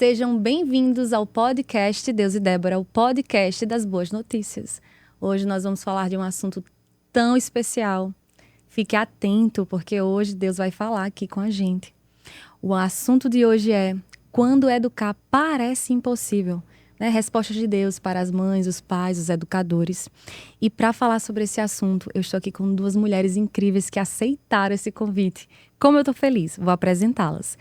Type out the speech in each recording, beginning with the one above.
Sejam bem-vindos ao podcast Deus e Débora, o podcast das boas notícias. Hoje nós vamos falar de um assunto tão especial. Fique atento, porque hoje Deus vai falar aqui com a gente. O assunto de hoje é: quando educar parece impossível. Respostas de Deus para as mães, os pais, os educadores. E para falar sobre esse assunto, eu estou aqui com duas mulheres incríveis que aceitaram esse convite. Como eu estou feliz, vou apresentá-las.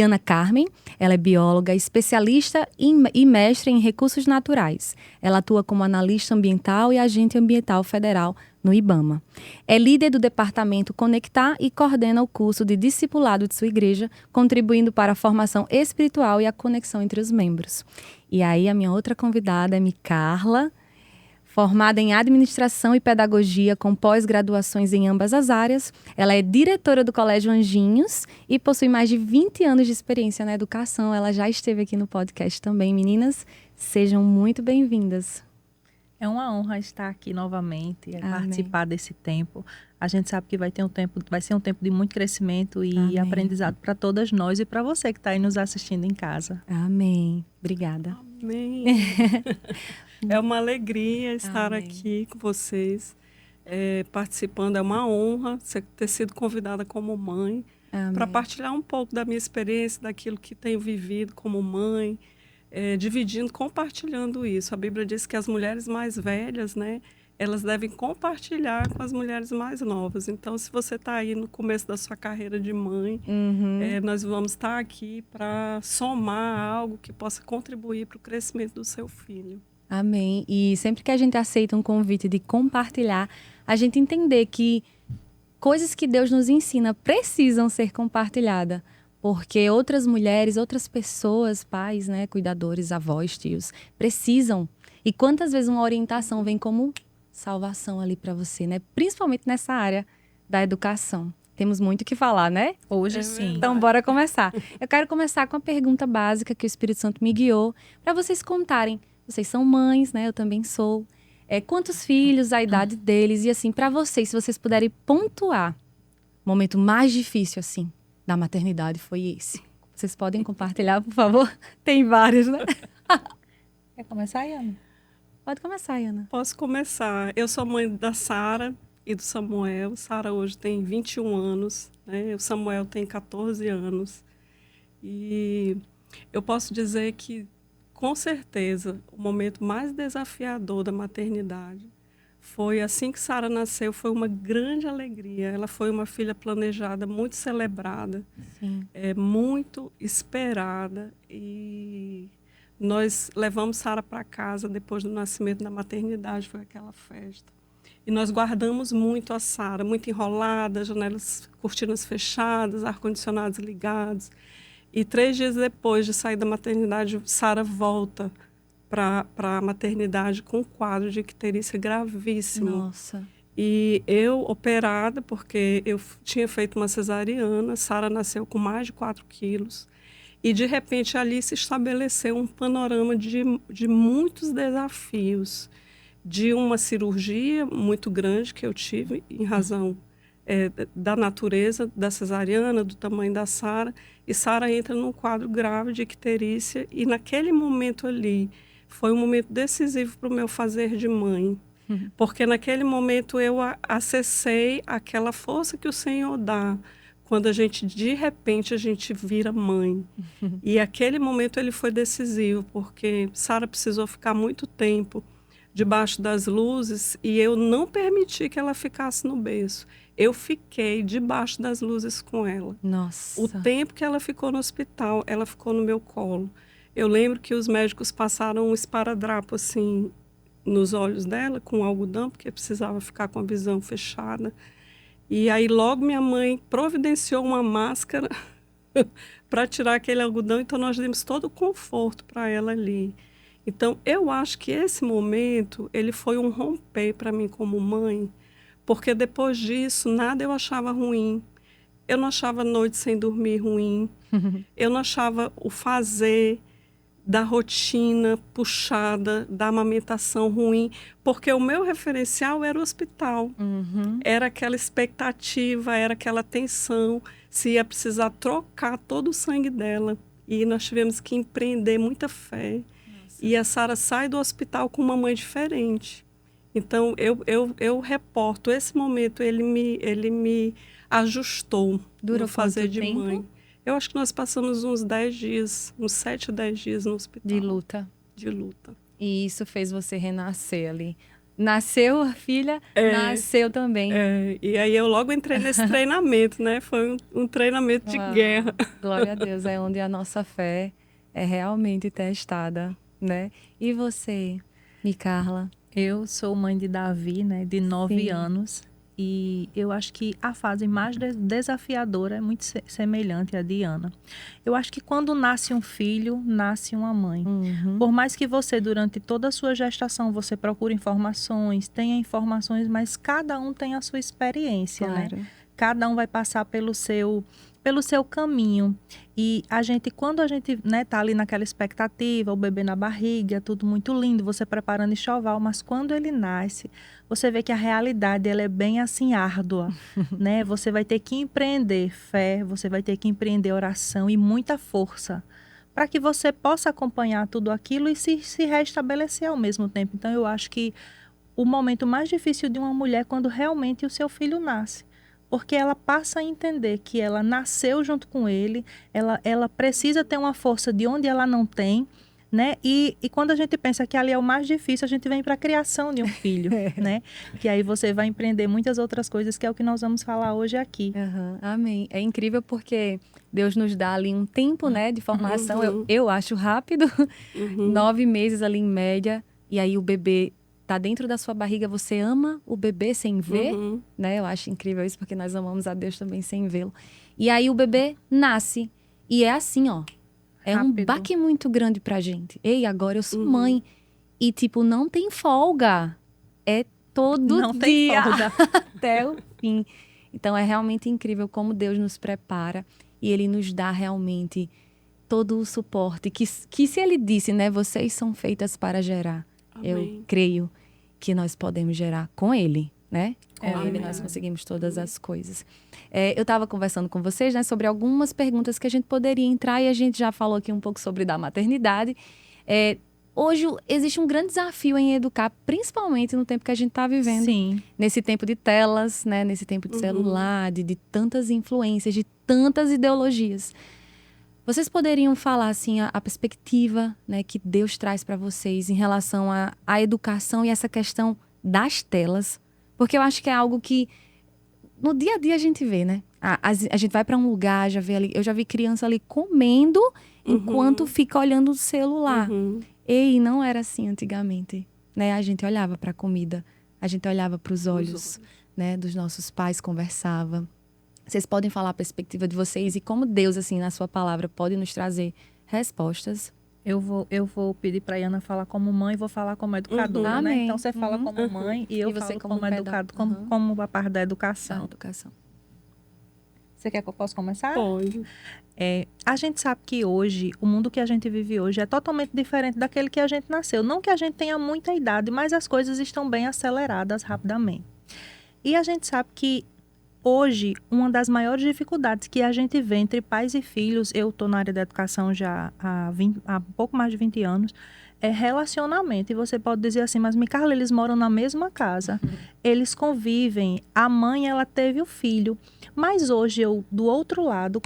Ana Carmen, ela é bióloga, especialista e mestre em recursos naturais. Ela atua como analista ambiental e agente ambiental federal no IBAMA. É líder do departamento Conectar e coordena o curso de discipulado de sua igreja, contribuindo para a formação espiritual e a conexão entre os membros. E aí a minha outra convidada é Carla, formada em administração e pedagogia com pós-graduações em ambas as áreas. Ela é diretora do Colégio Anjinhos e possui mais de 20 anos de experiência na educação. Ela já esteve aqui no podcast também. Meninas, sejam muito bem-vindas. É uma honra estar aqui novamente, Amém. Participar desse tempo. A gente sabe que vai ser um tempo de muito crescimento e Amém. Aprendizado para todas nós e para você que está aí nos assistindo em casa. Amém. Obrigada. Amém. É uma alegria estar Amém. aqui com vocês, participando. É uma honra ter sido convidada como mãe para partilhar um pouco da minha experiência, daquilo que tenho vivido como mãe, dividindo, compartilhando isso. A Bíblia diz que as mulheres mais velhas, elas devem compartilhar com as mulheres mais novas. Então, se você está aí no começo da sua carreira de mãe, nós vamos estar aqui para somar algo que possa contribuir para o crescimento do seu filho. Amém. E sempre que a gente aceita um convite de compartilhar, a gente entender que coisas que Deus nos ensina precisam ser compartilhadas. Porque outras mulheres, outras pessoas, pais, cuidadores, avós, tios, precisam. E quantas vezes uma orientação vem como salvação ali para você, Principalmente nessa área da educação. Temos muito o que falar, Hoje sim. Então, bora começar. Eu quero começar com a pergunta básica que o Espírito Santo me guiou, para vocês contarem. Vocês são mães, eu também sou. Quantos filhos, a idade deles, e assim, para vocês, se vocês puderem pontuar, o momento mais difícil, assim, da maternidade foi esse. Vocês podem compartilhar, por favor? Tem vários, Quer começar, Ana? Pode começar, Ana. Posso começar. Eu sou mãe da Sara e do Samuel. Sara hoje tem 21 anos, O Samuel tem 14 anos. E eu posso dizer que, com certeza, o momento mais desafiador da maternidade foi assim que Sara nasceu, foi uma grande alegria. Ela foi uma filha planejada, muito celebrada, muito esperada. E nós levamos Sara para casa depois do nascimento da maternidade, foi aquela festa. E nós guardamos muito a Sara, muito enrolada, janelas, cortinas fechadas, ar-condicionados ligados. E 3 dias depois de sair da maternidade, Sara volta para a maternidade com um quadro de icterícia gravíssimo. Nossa. E eu, operada, porque eu tinha feito uma cesariana, Sara nasceu com mais de 4 quilos. E, de repente, ali se estabeleceu um panorama de muitos desafios. De uma cirurgia muito grande que eu tive, em razão da natureza da cesariana, do tamanho da Sara. E Sara entra num quadro grave de icterícia. E, naquele momento ali, foi um momento decisivo para o meu fazer de mãe. Porque naquele momento eu acessei aquela força que o Senhor dá quando de repente, a gente vira mãe. E aquele momento ele foi decisivo, porque Sara precisou ficar muito tempo debaixo das luzes e eu não permiti que ela ficasse no berço. Eu fiquei debaixo das luzes com ela. Nossa. O tempo que ela ficou no hospital, ela ficou no meu colo. Eu lembro que os médicos passaram um esparadrapo assim nos olhos dela com algodão, porque precisava ficar com a visão fechada. E aí logo minha mãe providenciou uma máscara para tirar aquele algodão, então nós demos todo o conforto para ela ali. Então eu acho que esse momento ele foi um romper para mim como mãe, porque depois disso nada eu achava ruim. Eu não achava noite sem dormir ruim. Eu não achava o fazer da rotina puxada, da amamentação ruim, porque o meu referencial era o hospital. Era aquela expectativa, era aquela tensão, se ia precisar trocar todo o sangue dela, e nós tivemos que empreender muita fé. E a Sara sai do hospital com uma mãe diferente. Então, eu reporto esse momento, ele me ajustou Durou no fazer quanto de tempo? mãe. Eu acho que nós passamos uns 10 dias, uns 7, 10 dias no hospital. De luta. De luta. E isso fez você renascer ali. Nasceu a filha, É. nasceu também. E aí eu logo entrei nesse treinamento, né? Foi um treinamento de guerra. Glória a Deus, é onde a nossa fé é realmente testada, né? E você, Micarla? Eu sou mãe de Davi, né, de 9 Sim. anos. E eu acho que a fase mais desafiadora é muito semelhante à de Ana. Eu acho que quando nasce um filho, nasce uma mãe. Uhum. Por mais que você, durante toda a sua gestação, você procure informações, tenha informações, mas cada um tem a sua experiência, né? Claro. Cada um vai passar pelo seu caminho. E quando a gente, né, tá ali naquela expectativa, o bebê na barriga, tudo muito lindo, você preparando enxoval, mas quando ele nasce, você vê que a realidade ela é bem assim árdua, né? Você vai ter que empreender fé, você vai ter que empreender oração e muita força para que você possa acompanhar tudo aquilo e se restabelecer ao mesmo tempo. Então, eu acho que o momento mais difícil de uma mulher é quando realmente o seu filho nasce. Porque ela passa a entender que ela nasceu junto com ele, ela precisa ter uma força de onde ela não tem, né? E quando a gente pensa que ali é o mais difícil, a gente vem para a criação de um filho, né? Que aí você vai empreender muitas outras coisas, que é o que nós vamos falar hoje aqui. Uhum, amém. É incrível porque Deus nos dá ali um tempo, né, de formação. Uhum. Eu acho rápido, Uhum. 9 meses ali em média. E aí o bebê tá dentro da sua barriga, você ama o bebê sem ver, Uhum. né? Eu acho incrível isso, porque nós amamos a Deus também sem vê-lo. E aí o bebê nasce. E é assim, ó. É um Rápido. baque muito grande pra gente. Ei, agora eu sou Uhum. mãe. E, tipo, não tem folga. É todo Não tem dia folga. até o fim. Então, é realmente incrível como Deus nos prepara. E Ele nos dá realmente todo o suporte. Que se Ele disse, né? Vocês são feitas para gerar. Eu Amém. creio que nós podemos gerar com Ele, né? Com Ele Amém. nós conseguimos todas as coisas. Eu estava conversando com vocês, né, sobre algumas perguntas que a gente poderia entrar e a gente já falou aqui um pouco sobre da maternidade. Hoje existe um grande desafio em educar, principalmente no tempo que a gente está vivendo. Sim. Nesse tempo de telas, né? Nesse tempo de Uhum. celular, de tantas influências, de tantas ideologias. Vocês poderiam falar, assim, a perspectiva, né, que Deus traz para vocês em relação à educação e essa questão das telas? Porque eu acho que é algo que no dia a dia a gente vê, né? A gente vai para um lugar, eu já vi criança ali comendo enquanto fica olhando o celular. Uhum. Ei, não era assim antigamente, né? A gente olhava para a comida, a gente olhava para os olhos, né, dos nossos pais, conversava. Vocês podem falar a perspectiva de vocês e como Deus, assim, na sua palavra, pode nos trazer respostas. Eu vou pedir para a Ana falar como mãe e vou falar como educadora, Uhum. né? Amém. Então, você fala como mãe e eu E você falo como como educado, Uhum. como a parte da Da educação. educação. Você quer que eu possa começar? Pode. A gente sabe que hoje, o mundo que a gente vive hoje é totalmente diferente daquele que a gente nasceu. Não que a gente tenha muita idade, mas as coisas estão bem aceleradas rapidamente. E a gente sabe que hoje, uma das maiores dificuldades que a gente vê entre pais e filhos, eu estou na área da educação já há pouco mais de 20 anos, é relacionamento. E você pode dizer assim, mas Micarla, eles moram na mesma casa, eles convivem, a mãe, ela teve o filho. Mas hoje, do outro lado,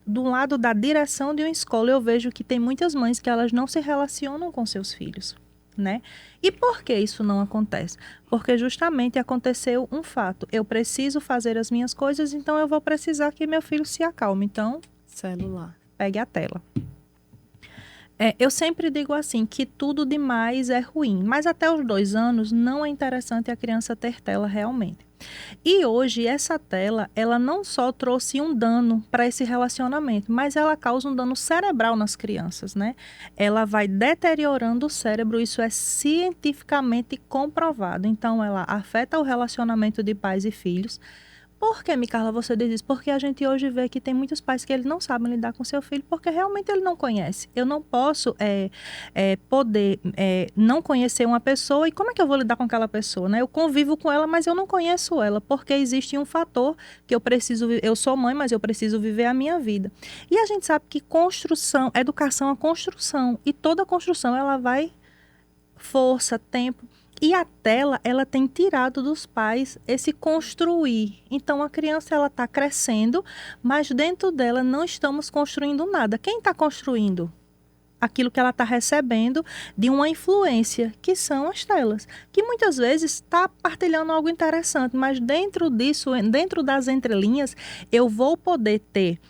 do lado da direção de uma escola, eu vejo que tem muitas mães que elas não se relacionam com seus filhos, né? E por que isso não acontece? Porque justamente aconteceu um fato. Eu preciso fazer as minhas coisas, então eu vou precisar que meu filho se acalme. Então, Celular. pegue a tela. Eu sempre digo assim, que tudo demais é ruim. Mas até os 2 anos não é interessante a criança ter tela realmente. E hoje essa tela, ela não só trouxe um dano para esse relacionamento, mas ela causa um dano cerebral nas crianças, né? Ela vai deteriorando o cérebro, isso é cientificamente comprovado. Então ela afeta o relacionamento de pais e filhos. Por que, Micarla, você diz isso? Porque a gente hoje vê que tem muitos pais que eles não sabem lidar com seu filho porque realmente ele não conhece. Eu não posso poder não conhecer uma pessoa e como é que eu vou lidar com aquela pessoa, né? Eu convivo com ela, mas eu não conheço ela porque existe um fator que eu sou mãe, mas eu preciso viver a minha vida. E a gente sabe que educação é construção e toda construção ela vai força, tempo. E a tela, ela tem tirado dos pais esse construir. Então, a criança, ela está crescendo, mas dentro dela não estamos construindo nada. Quem está construindo? Aquilo que ela está recebendo de uma influência, que são as telas. Que muitas vezes está partilhando algo interessante, mas dentro disso, dentro das entrelinhas, eu vou poder ter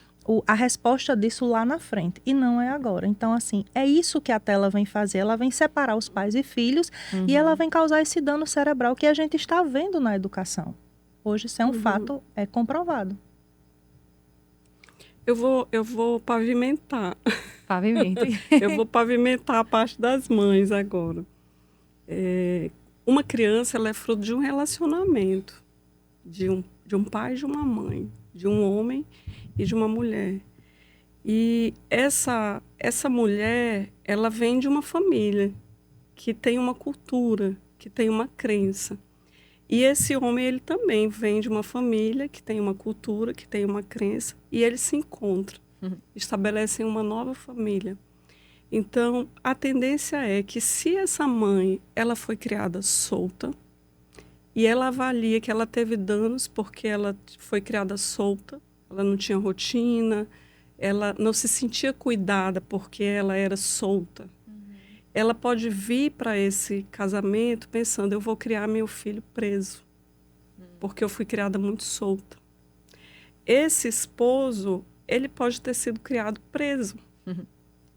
a resposta disso lá na frente, e não é agora. Então, assim, é isso que a tela vem fazer. Ela vem separar os pais e filhos e ela vem causar esse dano cerebral que a gente está vendo na educação. Hoje isso é um fato comprovado. Eu vou pavimentar. Pavimente. Eu vou pavimentar a parte das mães agora. Uma criança, ela é fruto de um relacionamento, de um pai e de uma mãe, de um homem e de uma mulher. E essa mulher, ela vem de uma família que tem uma cultura, que tem uma crença. E esse homem, ele também vem de uma família que tem uma cultura, que tem uma crença, e eles se encontram, estabelecem uma nova família. Então, a tendência é que se essa mãe, ela foi criada solta, e ela avalia que ela teve danos porque ela foi criada solta, ela não tinha rotina, ela não se sentia cuidada porque ela era solta. Ela pode vir para esse casamento pensando, eu vou criar meu filho preso, porque eu fui criada muito solta. Esse esposo, ele pode ter sido criado preso.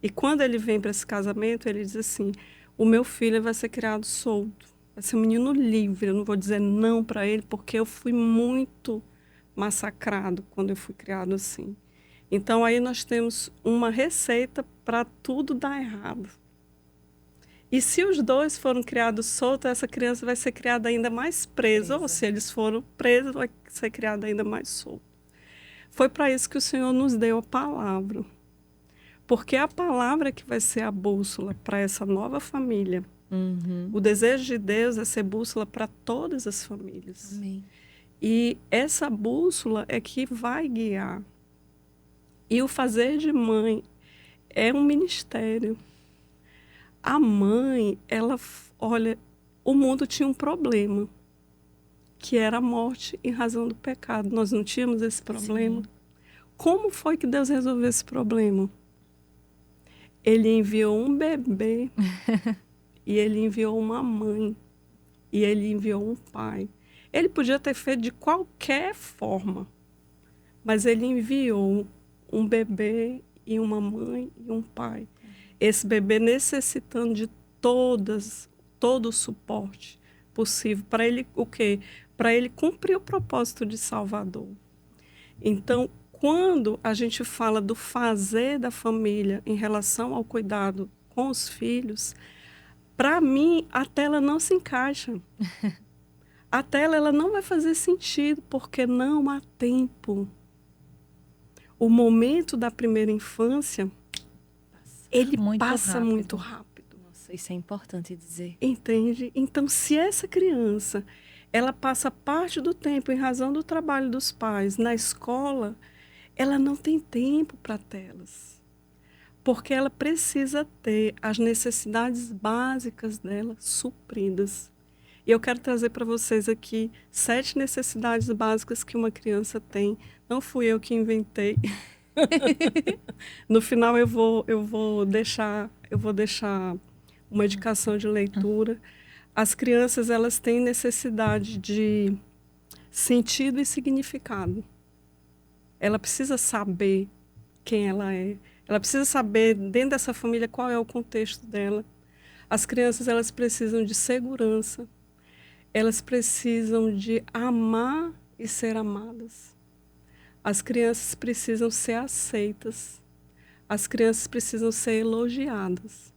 E quando ele vem para esse casamento, ele diz assim, o meu filho vai ser criado solto, vai ser um menino livre, eu não vou dizer não para ele, porque eu fui muito massacrado quando eu fui criado assim. Então, aí nós temos uma receita para tudo dar errado. E se os dois foram criados soltos, essa criança vai ser criada ainda mais presa. Ou se eles foram presos, vai ser criada ainda mais solta. Foi para isso que o Senhor nos deu a palavra. Porque a palavra que vai ser a bússola para essa nova família. O desejo de Deus é ser bússola para todas as famílias. Amém. E essa bússola é que vai guiar. E o fazer de mãe é um ministério. A mãe, olha, o mundo tinha um problema, que era a morte em razão do pecado. Nós não tínhamos esse problema. Sim. Como foi que Deus resolveu esse problema? Ele enviou um bebê, e ele enviou uma mãe, e ele enviou um pai. Ele podia ter feito de qualquer forma, mas ele enviou um bebê e uma mãe e um pai. Esse bebê necessitando de todo o suporte possível para ele o quê? Para ele cumprir o propósito de Salvador. Então, quando a gente fala do fazer da família em relação ao cuidado com os filhos, para mim a tela não se encaixa. A tela ela não vai fazer sentido porque não há tempo. O momento da primeira infância ele passa muito rápido. Nossa, isso é importante dizer. Entende? Então, se essa criança, ela passa parte do tempo em razão do trabalho dos pais na escola, ela não tem tempo para telas. Porque ela precisa ter as necessidades básicas dela supridas. E eu quero trazer para vocês aqui 7 necessidades básicas que uma criança tem. Não fui eu que inventei. No final eu vou deixar uma indicação de leitura. As crianças elas têm necessidade de sentido e significado. Ela precisa saber quem ela é. Ela precisa saber dentro dessa família qual é o contexto dela. As crianças elas precisam de segurança. Elas precisam de amar e ser amadas. As crianças precisam ser aceitas. As crianças precisam ser elogiadas.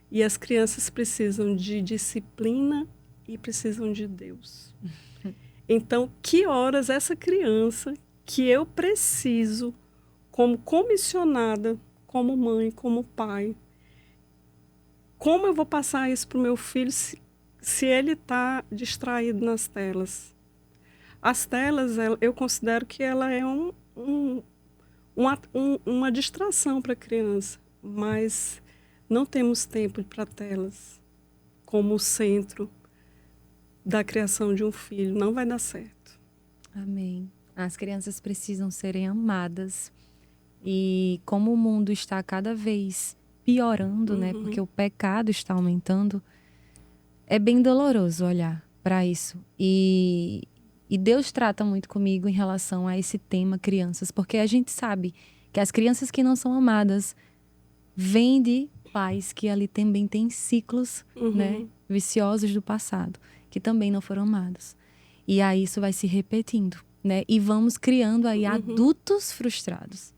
E as crianças precisam de disciplina e precisam de Deus. Então, que horas essa criança que eu preciso, como comissionada, como mãe, como pai, como eu vou passar isso para o meu filho se ele está distraído nas telas? As telas, eu considero que ela é uma distração para a criança, mas não temos tempo para telas como o centro da criação de um filho. Não vai dar certo. Amém. As crianças precisam serem amadas. E como o mundo está cada vez piorando, né? Porque o pecado está aumentando, é bem doloroso olhar para isso. E Deus trata muito comigo em relação a esse tema crianças, porque a gente sabe que as crianças que não são amadas vêm de pais que ali também têm ciclos, né, viciosos do passado, que também não foram amados. E aí isso vai se repetindo, né? E vamos criando aí adultos frustrados.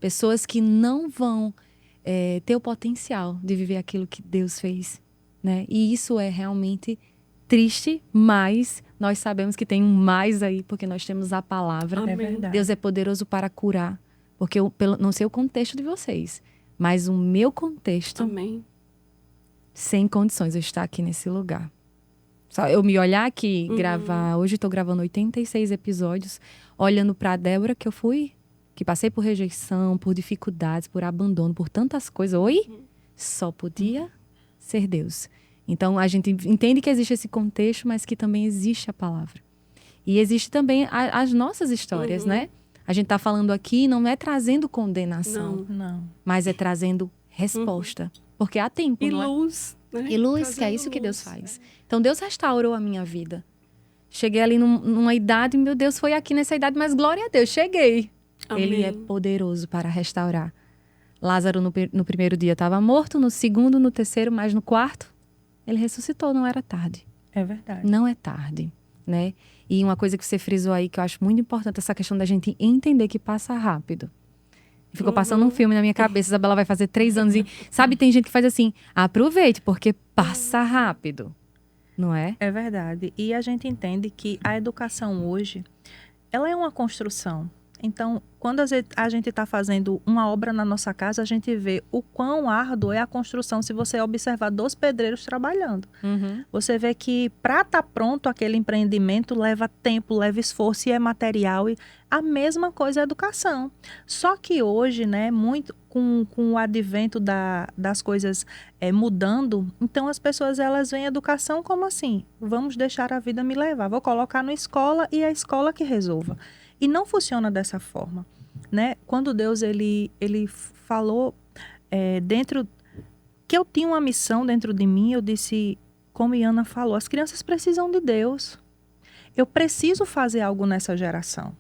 Pessoas que não vão ter o potencial de viver aquilo que Deus fez, né? E isso é realmente triste, mas nós sabemos que tem um mais aí, porque nós temos a palavra. É verdade. Deus é poderoso para curar, porque não sei o contexto de vocês, mas o meu contexto, Amém. sem condições eu estar aqui nesse lugar. Só eu me olhar aqui, gravar, hoje estou gravando 86 episódios, olhando para a Débora que eu fui, que passei por rejeição, por dificuldades, por abandono, por tantas coisas. Só podia ser Deus. Então, a gente entende que existe esse contexto, mas que também existe a palavra. E existe também as nossas histórias, né? A gente está falando aqui, não é trazendo condenação, Não. mas é trazendo resposta. Porque há tempo, E não é? luz, né? E luz, que é isso que Deus faz. Então, Deus restaurou a minha vida. Cheguei ali numa idade, meu Deus, foi aqui nessa idade, mas glória a Deus, cheguei. Amém. Ele é poderoso para restaurar. Lázaro, no primeiro dia, estava morto, no segundo, no terceiro, mas no quarto, ele ressuscitou, não era tarde. É verdade. Não é tarde, né? E uma coisa que você frisou aí, que eu acho muito importante, essa questão da gente entender que passa rápido. Ficou passando um filme na minha cabeça, Isabela vai fazer 3 anos e... Sabe, tem gente que faz assim, aproveite, porque passa rápido, não é? É verdade. E a gente entende que a educação hoje, ela é uma construção. Então, quando a gente está fazendo uma obra na nossa casa, a gente vê o quão árduo é a construção se você observar 2 pedreiros trabalhando. Você vê que para estar pronto aquele empreendimento leva tempo, leva esforço e é material. E a mesma coisa é a educação. Só que hoje, né, muito com o advento das coisas mudando, então as pessoas elas veem a educação como assim, vamos deixar a vida me levar, vou colocar na escola e a escola que resolva. E não funciona dessa forma, né? Quando Deus ele falou dentro que eu tinha uma missão dentro de mim, eu disse, como Iana falou, as crianças precisam de Deus. Eu preciso fazer algo nessa geração,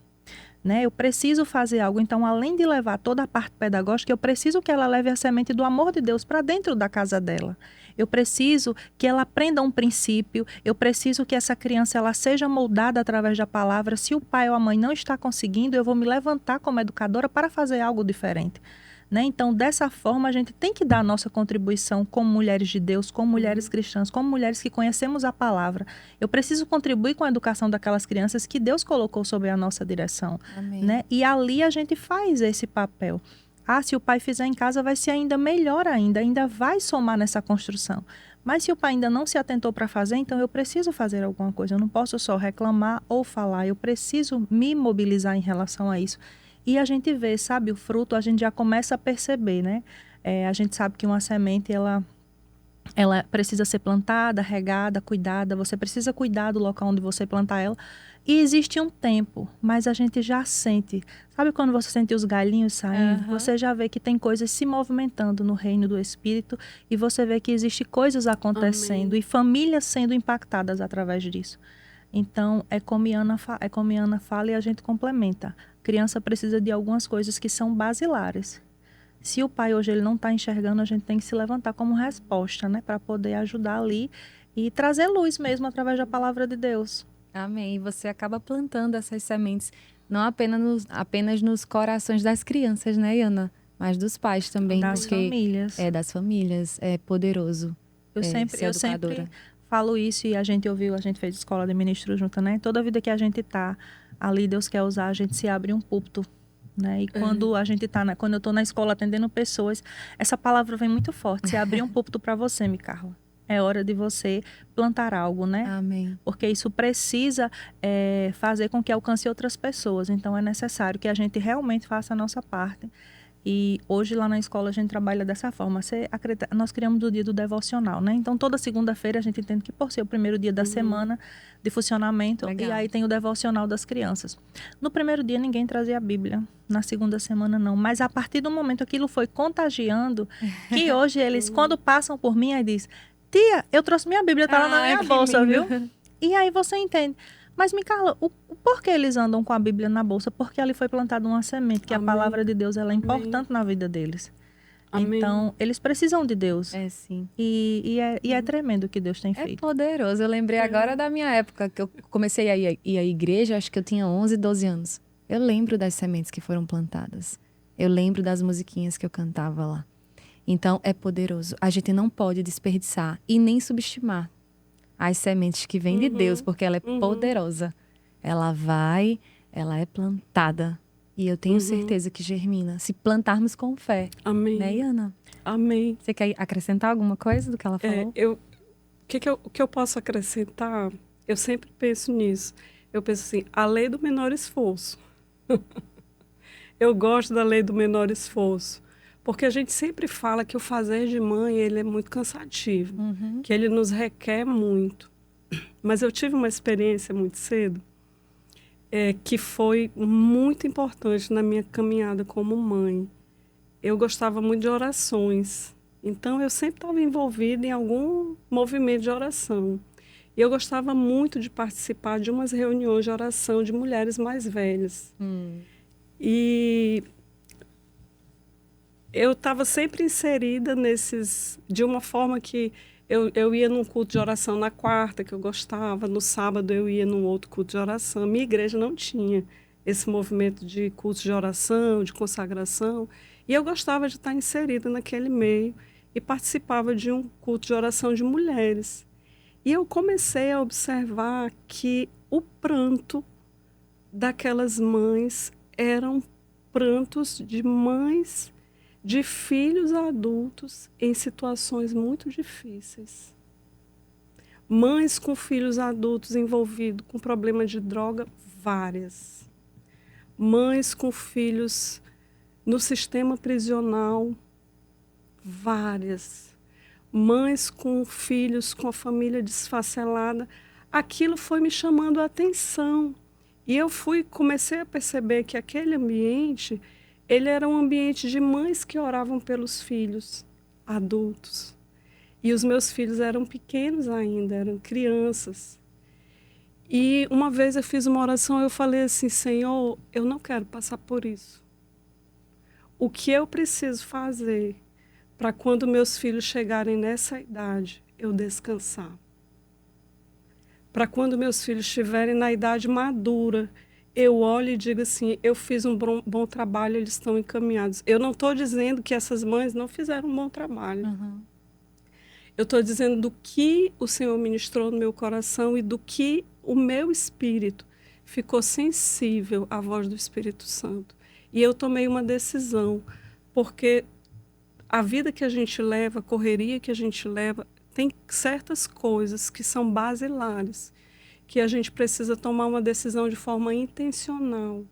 né? Eu preciso fazer algo. Então, além de levar toda a parte pedagógica, eu preciso que ela leve a semente do amor de Deus para dentro da casa dela. Eu preciso que ela aprenda um princípio, eu preciso que essa criança ela seja moldada através da palavra. Se o pai ou a mãe não está conseguindo, eu vou me levantar como educadora para fazer algo diferente. Né? Então, dessa forma, a gente tem que dar a nossa contribuição como mulheres de Deus, como mulheres cristãs, como mulheres que conhecemos a palavra. Eu preciso contribuir com a educação daquelas crianças que Deus colocou sob a nossa direção. Amém. Né? E ali a gente faz esse papel. Se o pai fizer em casa, vai ser ainda melhor ainda vai somar nessa construção. Mas se o pai ainda não se atentou para fazer, então eu preciso fazer alguma coisa. Eu não posso só reclamar ou falar, eu preciso me mobilizar em relação a isso. E a gente vê, sabe, o fruto, a gente já começa a perceber, né? A gente sabe que uma semente, ela precisa ser plantada, regada, cuidada. Você precisa cuidar do local onde você plantar ela. E existe um tempo, mas a gente já sente. Sabe quando você sente os galinhos saindo? Você já vê que tem coisas se movimentando no reino do Espírito e você vê que existe coisas acontecendo e famílias sendo impactadas através disso. Então, é como Iana fala e a gente complementa. A criança precisa de algumas coisas que são basilares. Se o pai hoje ele não está enxergando, a gente tem que se levantar como resposta, né? Para poder ajudar ali e trazer luz mesmo através da palavra de Deus. Amém. E você acaba plantando essas sementes, não apenas nos corações das crianças, né, Iana? Mas dos pais também. Das famílias. Das famílias. É poderoso. Eu sempre falo isso e a gente ouviu, a gente fez escola de ministro junto, né? Toda vida que a gente tá ali, Deus quer usar, a gente se abre um púlpito, né? E quando a gente tá, quando eu tô na escola atendendo pessoas, essa palavra vem muito forte. Se abrir um púlpito para você, Micarla. É hora de você plantar algo, né? Amém. Porque isso precisa fazer com que alcance outras pessoas. Então, é necessário que a gente realmente faça a nossa parte. E hoje, lá na escola, a gente trabalha dessa forma. Nós criamos o dia do devocional, né? Então, toda segunda-feira, a gente entende que por ser o primeiro dia da semana de funcionamento, Legal. e aí tem o devocional das crianças. No primeiro dia, ninguém trazia a Bíblia. Na segunda semana, não. Mas, a partir do momento que aquilo foi contagiando, que hoje eles, quando passam por mim, aí diz... Tia, eu trouxe minha Bíblia, tá lá na minha bolsa, lindo. viu? E aí você entende. Mas, Micarla, o porquê eles andam com a Bíblia na bolsa? Porque ali foi plantada uma semente, que Amém. a palavra de Deus ela é Amém. importante na vida deles. Amém. Então, eles precisam de Deus. É sim. E é tremendo o que Deus tem É feito. poderoso. Eu lembrei agora da minha época, que eu comecei a ir à igreja, acho que eu tinha 11, 12 anos. Eu lembro das sementes que foram plantadas. Eu lembro das musiquinhas que eu cantava lá. Então, é poderoso. A gente não pode desperdiçar e nem subestimar as sementes que vêm de Deus, porque ela é poderosa. Ela é plantada. E eu tenho certeza que germina, se plantarmos com fé. Amém. Né, Iana? Amém. Você quer acrescentar alguma coisa do que ela falou? O que eu posso acrescentar, eu sempre penso nisso. Eu penso assim, a lei do menor esforço. Eu gosto da lei do menor esforço. Porque a gente sempre fala que o fazer de mãe, ele é muito cansativo. Que ele nos requer muito. Mas eu tive uma experiência muito cedo que foi muito importante na minha caminhada como mãe. Eu gostava muito de orações. Então, eu sempre estava envolvida em algum movimento de oração. E eu gostava muito de participar de umas reuniões de oração de mulheres mais velhas. E eu estava sempre inserida nesses... De uma forma que eu ia num culto de oração na quarta, que eu gostava. No sábado, eu ia num outro culto de oração. Minha igreja não tinha esse movimento de culto de oração, de consagração. E eu gostava de estar inserida naquele meio e participava de um culto de oração de mulheres. E eu comecei a observar que o pranto daquelas mães eram prantos de mães de filhos adultos em situações muito difíceis. Mães com filhos adultos envolvidos com problema de droga, várias. Mães com filhos no sistema prisional, várias. Mães com filhos com a família desfacelada. Aquilo foi me chamando a atenção. E eu comecei a perceber que aquele ambiente, ele era um ambiente de mães que oravam pelos filhos adultos. E os meus filhos eram pequenos ainda, eram crianças. E uma vez eu fiz uma oração, eu falei assim, Senhor, eu não quero passar por isso. O que eu preciso fazer para quando meus filhos chegarem nessa idade, eu descansar? Para quando meus filhos estiverem na idade madura, eu olho e digo assim, eu fiz um bom trabalho, eles estão encaminhados. Eu não estou dizendo que essas mães não fizeram um bom trabalho. Eu estou dizendo do que o Senhor ministrou no meu coração e do que o meu espírito ficou sensível à voz do Espírito Santo. E eu tomei uma decisão, porque a vida que a gente leva, a correria que a gente leva, tem certas coisas que são basilares, que a gente precisa tomar uma decisão de forma intencional.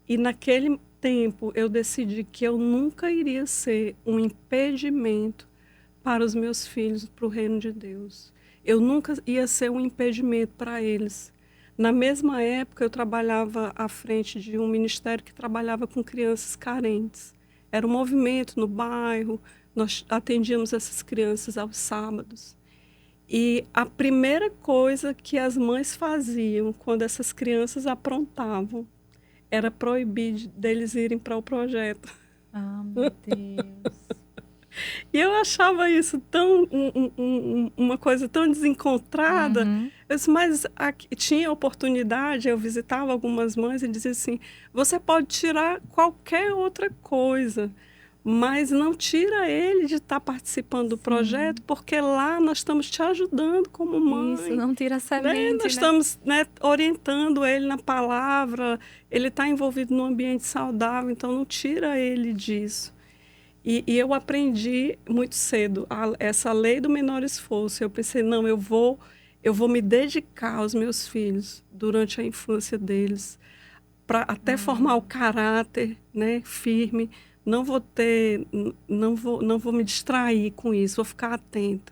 E naquele tempo eu decidi que eu nunca iria ser um impedimento para os meus filhos, para o reino de Deus. Eu nunca ia ser um impedimento para eles. Na mesma época eu trabalhava à frente de um ministério que trabalhava com crianças carentes. Era um movimento no bairro, nós atendíamos essas crianças aos sábados. E a primeira coisa que as mães faziam quando essas crianças aprontavam era proibir deles irem para o projeto. Ah, meu Deus. E eu achava isso tão uma coisa tão desencontrada. Eu disse, mas tinha oportunidade, eu visitava algumas mães e dizia assim, você pode tirar qualquer outra coisa, mas não tira ele de estar participando do projeto, porque lá nós estamos te ajudando como mãe. Isso, não tira a Né? semente, Nós estamos, né, orientando ele na palavra, ele está envolvido num ambiente saudável, então não tira ele disso. E eu aprendi muito cedo essa lei do menor esforço. Eu pensei, não, eu vou me dedicar aos meus filhos durante a infância deles, para até formar o caráter, né, firme. Não vou me distrair com isso, vou ficar atenta.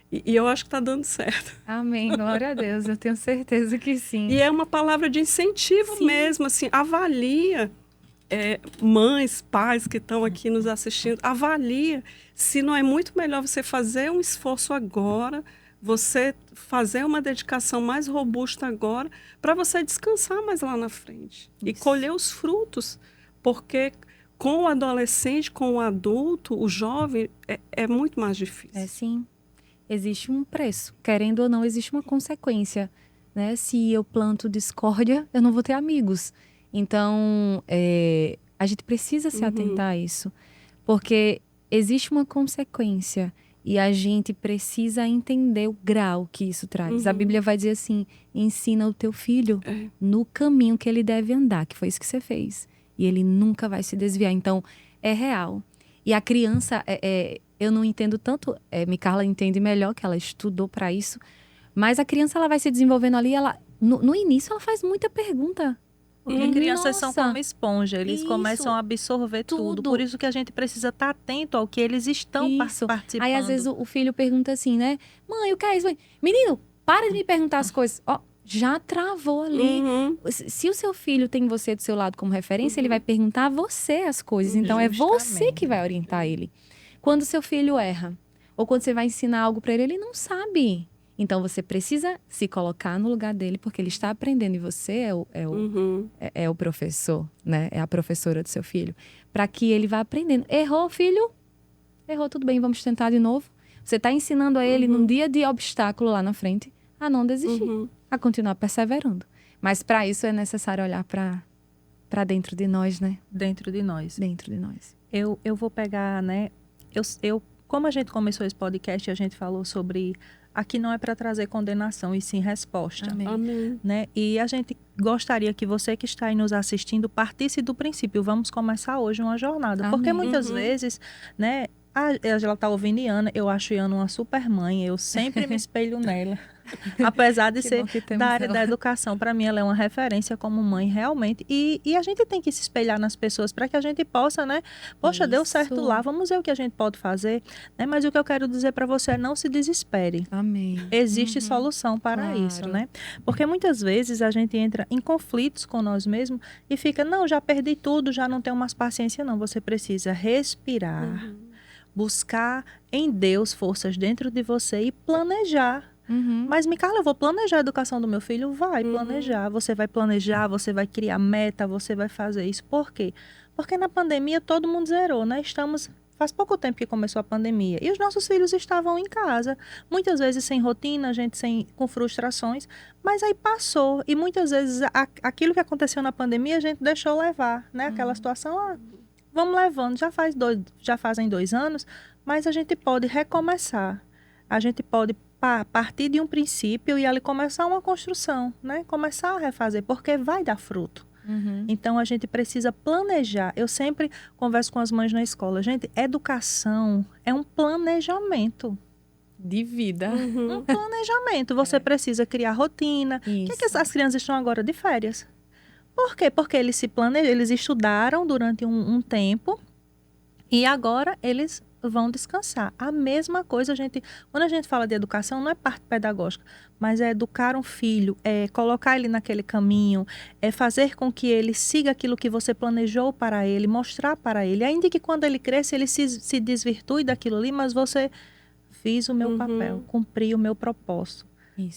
E eu acho que está dando certo. Amém, glória a Deus, eu tenho certeza que sim. E é uma palavra de incentivo mesmo, assim, avalia, mães, pais que estão aqui nos assistindo, avalia se não é muito melhor você fazer um esforço agora, você fazer uma dedicação mais robusta agora, para você descansar mais lá na frente. Isso. E colher os frutos, porque com o adolescente, com o adulto, o jovem, é muito mais difícil. Sim. Existe um preço. Querendo ou não, existe uma consequência. Né? Se eu planto discórdia, eu não vou ter amigos. Então, a gente precisa se atentar a isso. Porque existe uma consequência. E a gente precisa entender o grau que isso traz. A Bíblia vai dizer assim, ensina o teu filho no caminho que ele deve andar. Que foi isso que você fez. E ele nunca vai se desviar. Então, é real. E a criança, eu não entendo tanto, Micarla entende melhor, que ela estudou para isso, mas a criança ela vai se desenvolvendo ali, no início ela faz muita pergunta. Porque crianças são como esponja, eles começam a absorver tudo. Por isso que a gente precisa estar atento ao que eles estão participando. Aí às vezes o filho pergunta assim, né? Mãe, o que é isso? Menino, para de me perguntar as coisas. Já travou ali. Se o seu filho tem você do seu lado como referência, ele vai perguntar a você as coisas. Então, é você que vai orientar ele. Quando seu filho erra, ou quando você vai ensinar algo para ele, ele não sabe. Então, você precisa se colocar no lugar dele, porque ele está aprendendo e você é o professor, né? É a professora do seu filho. Para que ele vá aprendendo. Errou, filho? Errou, tudo bem, vamos tentar de novo. Você está ensinando a ele, num dia de obstáculo lá na frente, a não desistir. A continuar perseverando. Mas para isso é necessário olhar para dentro de nós, né? Dentro de nós. Dentro de nós. Eu vou pegar, né? Como a gente começou esse podcast, a gente falou sobre... Aqui não é para trazer condenação, e sim resposta. Amém. Né? E a gente gostaria que você que está aí nos assistindo partisse do princípio. Vamos começar hoje uma jornada. Amém. Porque muitas vezes, né? Ela está ouvindo Iana, eu acho Iana uma super mãe, eu sempre me espelho nela. Apesar de ser da área da educação, para mim ela é uma referência como mãe, realmente. E a gente tem que se espelhar nas pessoas para que a gente possa, né? Poxa, deu certo lá, vamos ver o que a gente pode fazer. Né? Mas o que eu quero dizer para você é não se desespere. Amém. Existe solução para isso, né? Porque muitas vezes a gente entra em conflitos com nós mesmos e fica, não, já perdi tudo, já não tenho mais paciência, não. Você precisa respirar, buscar em Deus forças dentro de você e planejar. Mas, Micarla, eu vou planejar a educação do meu filho? Vai planejar. Você vai planejar, você vai criar meta, você vai fazer isso. Por quê? Porque na pandemia todo mundo zerou, né? Faz pouco tempo que começou a pandemia. E os nossos filhos estavam em casa. Muitas vezes sem rotina, com frustrações. Mas aí passou. E muitas vezes aquilo que aconteceu na pandemia, a gente deixou levar, né? Aquela situação, vamos levando. Já fazem 2 anos, mas a gente pode recomeçar. A gente pode partir de um princípio e ali começar uma construção, né? Começar a refazer, porque vai dar fruto. Então, a gente precisa planejar. Eu sempre converso com as mães na escola. Gente, educação é um planejamento. De vida. Um planejamento. Você precisa criar rotina. Por que as crianças estão agora de férias? Por quê? Porque eles eles estudaram durante um tempo e agora eles vão descansar. A mesma coisa, quando a gente fala de educação, não é parte pedagógica, mas é educar um filho, é colocar ele naquele caminho, é fazer com que ele siga aquilo que você planejou para ele, mostrar para ele, ainda que quando ele cresça, ele se desvirtue daquilo ali, mas você fiz o meu papel, cumpri o meu propósito.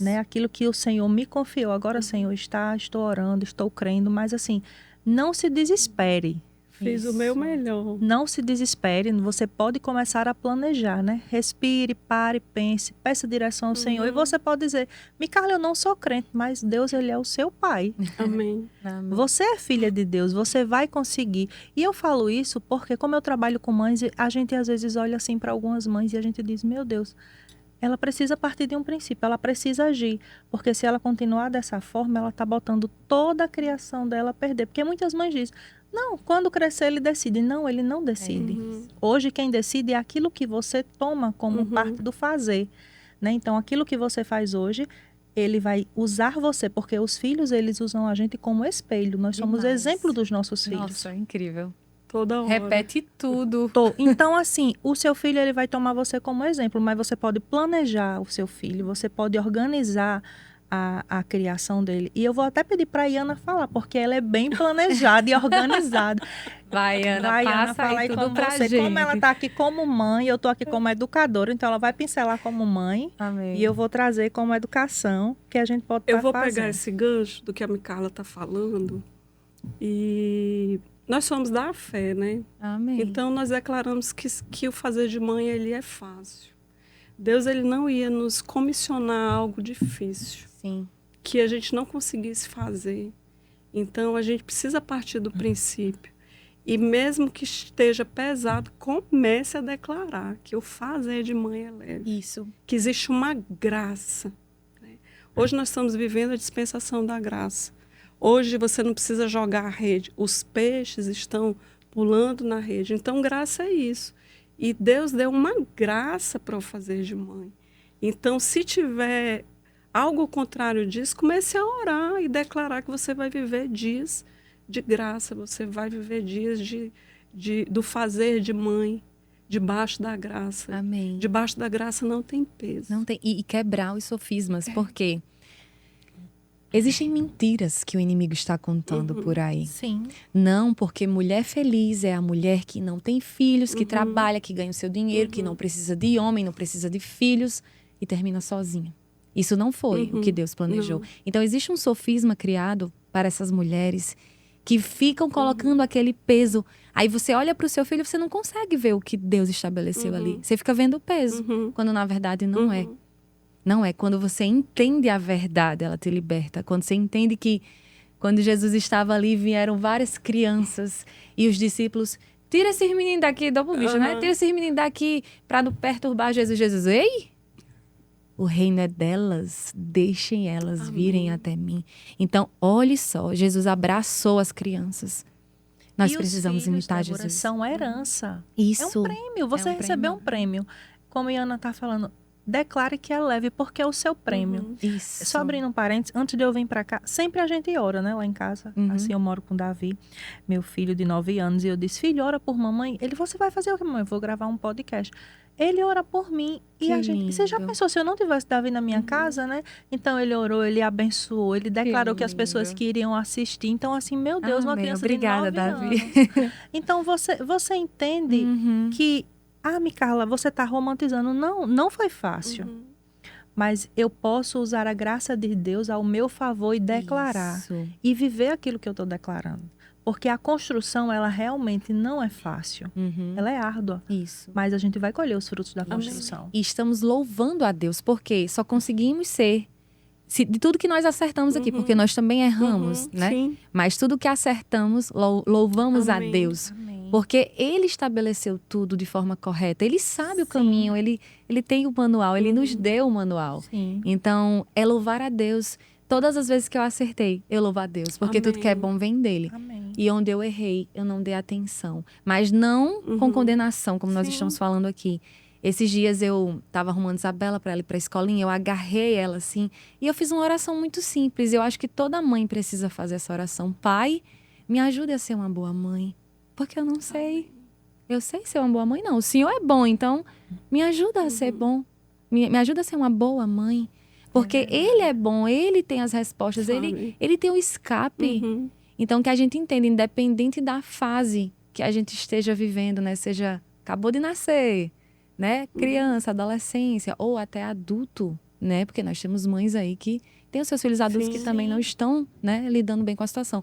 Né? Aquilo que o Senhor me confiou. Agora, Senhor, estou orando, estou crendo, mas assim, não se desespere. Fiz o meu melhor. Não se desespere, você pode começar a planejar, né? Respire, pare, pense, peça direção ao Senhor. E você pode dizer, Micaela, eu não sou crente, mas Deus, Ele é o seu pai. Amém. Amém. Você é filha de Deus, você vai conseguir. E eu falo isso porque, como eu trabalho com mães, a gente às vezes olha assim para algumas mães e a gente diz, meu Deus, ela precisa partir de um princípio, ela precisa agir. Porque se ela continuar dessa forma, ela está botando toda a criação dela a perder. Porque muitas mães dizem, não, quando crescer ele decide. Não, ele não decide. Hoje quem decide é aquilo que você toma como parte do fazer. Né? Então, aquilo que você faz hoje, ele vai usar você. Porque os filhos, eles usam a gente como espelho. Nós somos Demais. exemplo dos nossos filhos. Nossa, incrível. Toda hora. Repete tudo. Então, assim, o seu filho ele vai tomar você como exemplo, mas você pode planejar o seu filho, você pode organizar a criação dele. E eu vou até pedir para a Iana falar, porque ela é bem planejada e organizada. Vai, Ana, Vai, Ana, passa fala aí aí tudo como pra você. gente. Como ela está aqui como mãe, eu estou aqui como educadora, então ela vai pincelar como mãe. Amém. E eu vou trazer como educação, que a gente pode estar Eu vou fazendo. pegar esse gancho do que a Micaela está falando. E nós somos da fé, né? Amém. Então, nós declaramos que o fazer de mãe, ele é fácil. Deus, ele não ia nos comissionar algo difícil, Sim. que a gente não conseguisse fazer. Então, a gente precisa partir do princípio. E mesmo que esteja pesado, comece a declarar que o fazer de mãe é leve. Isso. Que existe uma graça. Né? Hoje nós estamos vivendo a dispensação da graça. Hoje você não precisa jogar a rede. Os peixes estão pulando na rede. Então, graça é isso. E Deus deu uma graça para o fazer de mãe. Então, se tiver algo contrário disso, comece a orar e declarar que você vai viver dias de graça. Você vai viver dias do fazer de mãe, debaixo da graça. Amém. Debaixo da graça não tem peso. Não tem. E quebrar os sofismas, porque existem mentiras que o inimigo está contando por aí. Sim. Não, porque mulher feliz é a mulher que não tem filhos, que trabalha, que ganha o seu dinheiro, que não precisa de homem, não precisa de filhos e termina sozinha. Isso não foi o que Deus planejou. Não. Então, existe um sofisma criado para essas mulheres que ficam colocando aquele peso. Aí você olha para o seu filho e você não consegue ver o que Deus estabeleceu ali. Você fica vendo o peso, quando na verdade não é. Não é. Quando você entende a verdade, ela te liberta. Quando você entende que quando Jesus estava ali, vieram várias crianças e os discípulos, tira esses meninos daqui, dá pro bicho, né? Tira esses meninos daqui para não perturbar Jesus. Jesus, ei! O reino é delas, deixem elas virem até mim. Então, olhe só, Jesus abraçou as crianças. Nós E precisamos os filhos, imitar Débora, Jesus. são herança. Isso. É um prêmio. Você É um recebeu um prêmio. Como a Iana está falando, declare que é leve, porque é o seu prêmio. Isso. Só abrindo um parênteses, antes de eu vir para cá, sempre a gente ora, né, lá em casa. Assim, eu moro com o Davi, meu filho de 9 anos, e eu disse, filho, ora por mamãe. Ele, você vai fazer o que, mamãe? Eu vou gravar um podcast. Ele ora por mim. E Que a gente, você já lindo. pensou, se eu não tivesse Davi na minha casa, né? Então ele orou, ele abençoou, ele declarou que as lindo. pessoas que iriam assistir. Então, assim, meu Deus, uma Amém. criança Obrigada, de 9 Davi. anos. Então, você entende que, Micaela, você está romantizando. Não, não foi fácil. Mas eu posso usar a graça de Deus ao meu favor e declarar. Isso. E viver aquilo que eu estou declarando. Porque a construção, ela realmente não é fácil. Ela é árdua. Isso. Mas a gente vai colher os frutos da construção. E estamos louvando a Deus, porque só conseguimos ser de tudo que nós acertamos aqui, porque nós também erramos, né? Sim. Mas tudo que acertamos, louvamos a Amém. Deus. Amém. Porque Ele estabeleceu tudo de forma correta. Ele sabe o caminho, ele tem o manual, Ele nos deu o manual. Sim. Então, é louvar a Deus. Todas as vezes que eu acertei, eu louvo a Deus. Porque Amém. tudo que é bom vem dele. Amém. E onde eu errei, eu não dei atenção. Mas não com condenação, como nós Sim. estamos falando aqui. Esses dias eu estava arrumando Isabela para ela ir para a escolinha, eu agarrei ela assim, e eu fiz uma oração muito simples. Eu acho que toda mãe precisa fazer essa oração. Pai, me ajude a ser uma boa mãe, porque eu não sei. Eu sei ser uma boa mãe, não. O Senhor é bom, então me ajuda a ser bom. Me ajuda a ser uma boa mãe. Porque Ele é bom, Ele tem as respostas, Amém. ele tem o escape. Então, que a gente entenda, independente da fase que a gente esteja vivendo, né? Seja, acabou de nascer, né? Criança, adolescência ou até adulto, né? Porque nós temos mães aí que Tem os seus filhos adultos Sim. que também não estão, né, lidando bem com a situação.